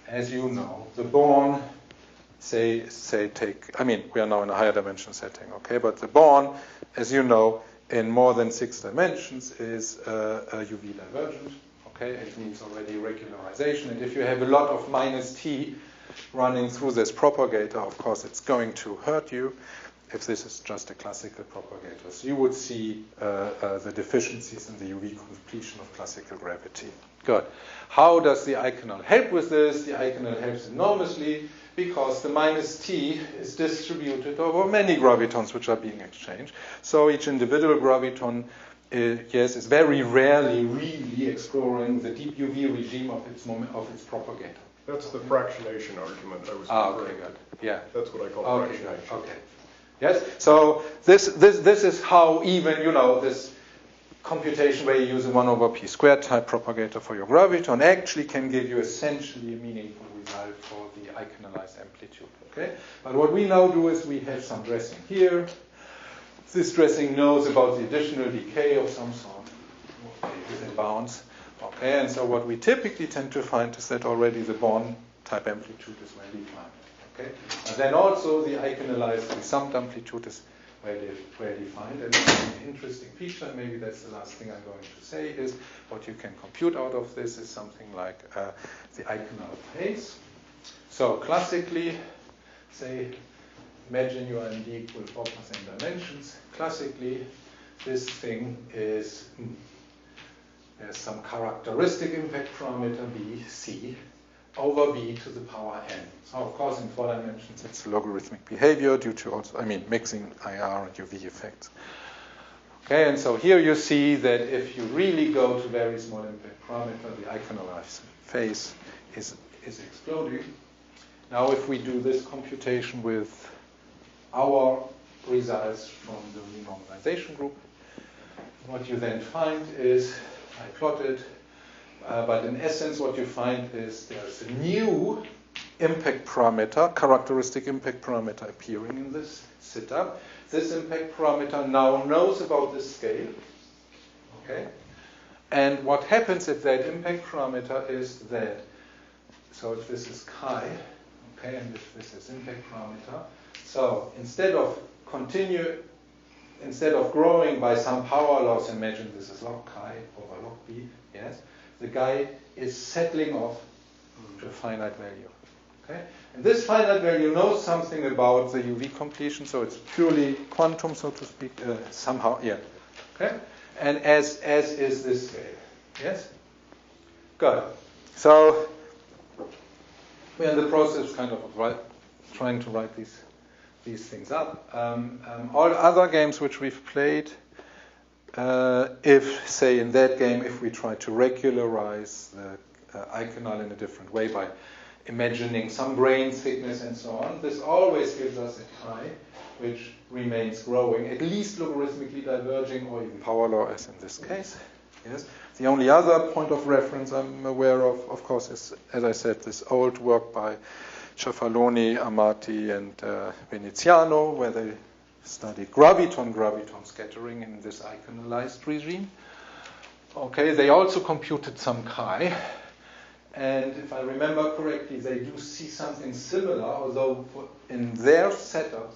as you know, the Born, we are now in a higher dimension setting, okay? But the Born, as you know, in more than 6 dimensions is a UV divergent, okay? It needs already regularization, and if you have a lot of minus t running through this propagator, of course, it's going to hurt you. If this is just a classical propagator. So you would see the deficiencies in the UV completion of classical gravity. Good. How does the Eikenal help with this? The Eikenal helps enormously because the minus t is distributed over many gravitons which are being exchanged. So each individual graviton is very rarely really exploring the deep UV regime of its propagator. That's the fractionation argument I was okay, good. Yeah. That's what I call fractionation. Okay. Yes, so this is how even, this computation where you use a 1 over p squared type propagator for your graviton actually can give you essentially a meaningful result for the Eikenalized amplitude, okay? But what we now do is we have some dressing here. This dressing knows about the additional decay of some sort, okay, within bounds, okay? And so what we typically tend to find is that already the Born type amplitude is well defined. Okay. And then also the Eikenalized, the summed amplitude is well defined. And an interesting feature, maybe that's the last thing I'm going to say, is what you can compute out of this is something like the Eikenal phase. So classically, say, imagine you are in D equal 4% dimensions. Classically, this thing is, there's some characteristic impact parameter B, C, over b to the power n. So of course in 4 dimensions it's logarithmic behavior due to also, mixing IR and UV effects. Okay, and so here you see that if you really go to very small impact parameter, the Eikenalized phase is exploding. Now if we do this computation with our results from the renormalization group, what you then find is, I plotted, but in essence, what you find is there's a new impact parameter, characteristic impact parameter appearing in this setup. This impact parameter now knows about this scale. Okay? And what happens if that impact parameter is that, so if this is chi, okay, and if this is impact parameter, so instead of growing by some power loss, imagine this is log chi over log b, yes? The guy is settling off to a finite value. Okay? And this finite value knows something about the UV completion, so it's purely quantum, so to speak, somehow, yeah. Okay? And as is this scale. Yes? Good. So we're in the process kind of trying to write these things up. All other games which we've played, if, say, in that game, if we try to regularize the Eikenal in a different way by imagining some grain thickness and so on, this always gives us a chi which remains growing, at least logarithmically diverging or even power law as in this case. Yes. The only other point of reference I'm aware of course, is, as I said, this old work by Cefaloni, Amati, and Veneziano, where they studied graviton scattering in this iconized regime. Okay, they also computed some chi, and if I remember correctly, they do see something similar, although in their setup,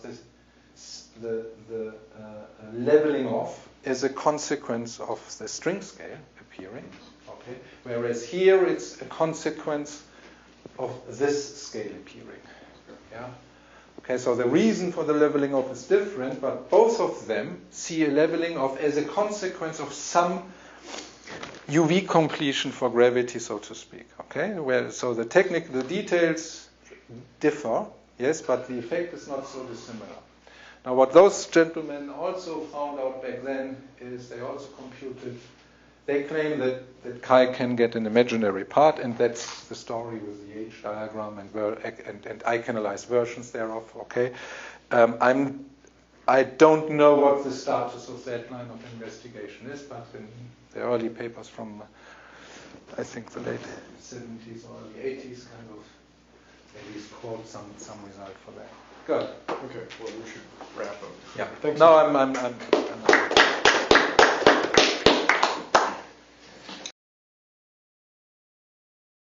the leveling off is a consequence of the string scale appearing. Okay, whereas here it's a consequence of this scale appearing. Yeah. Okay, so the reason for the leveling off is different, but both of them see a leveling off as a consequence of some UV completion for gravity, so to speak. Okay, so the details differ, yes, but the effect is not so dissimilar. Now, what those gentlemen also found out back then is they also computed. They claim that chi can get an imaginary part, and that's the story with the H diagram and iconized versions thereof. Okay, I don't know what the status of that line of investigation is, but in the early papers from, I think, the late 70s or early 80s, kind of at least quote some result for that. Good. Okay. Well, we should wrap up. Yeah. Thanks. No, I'm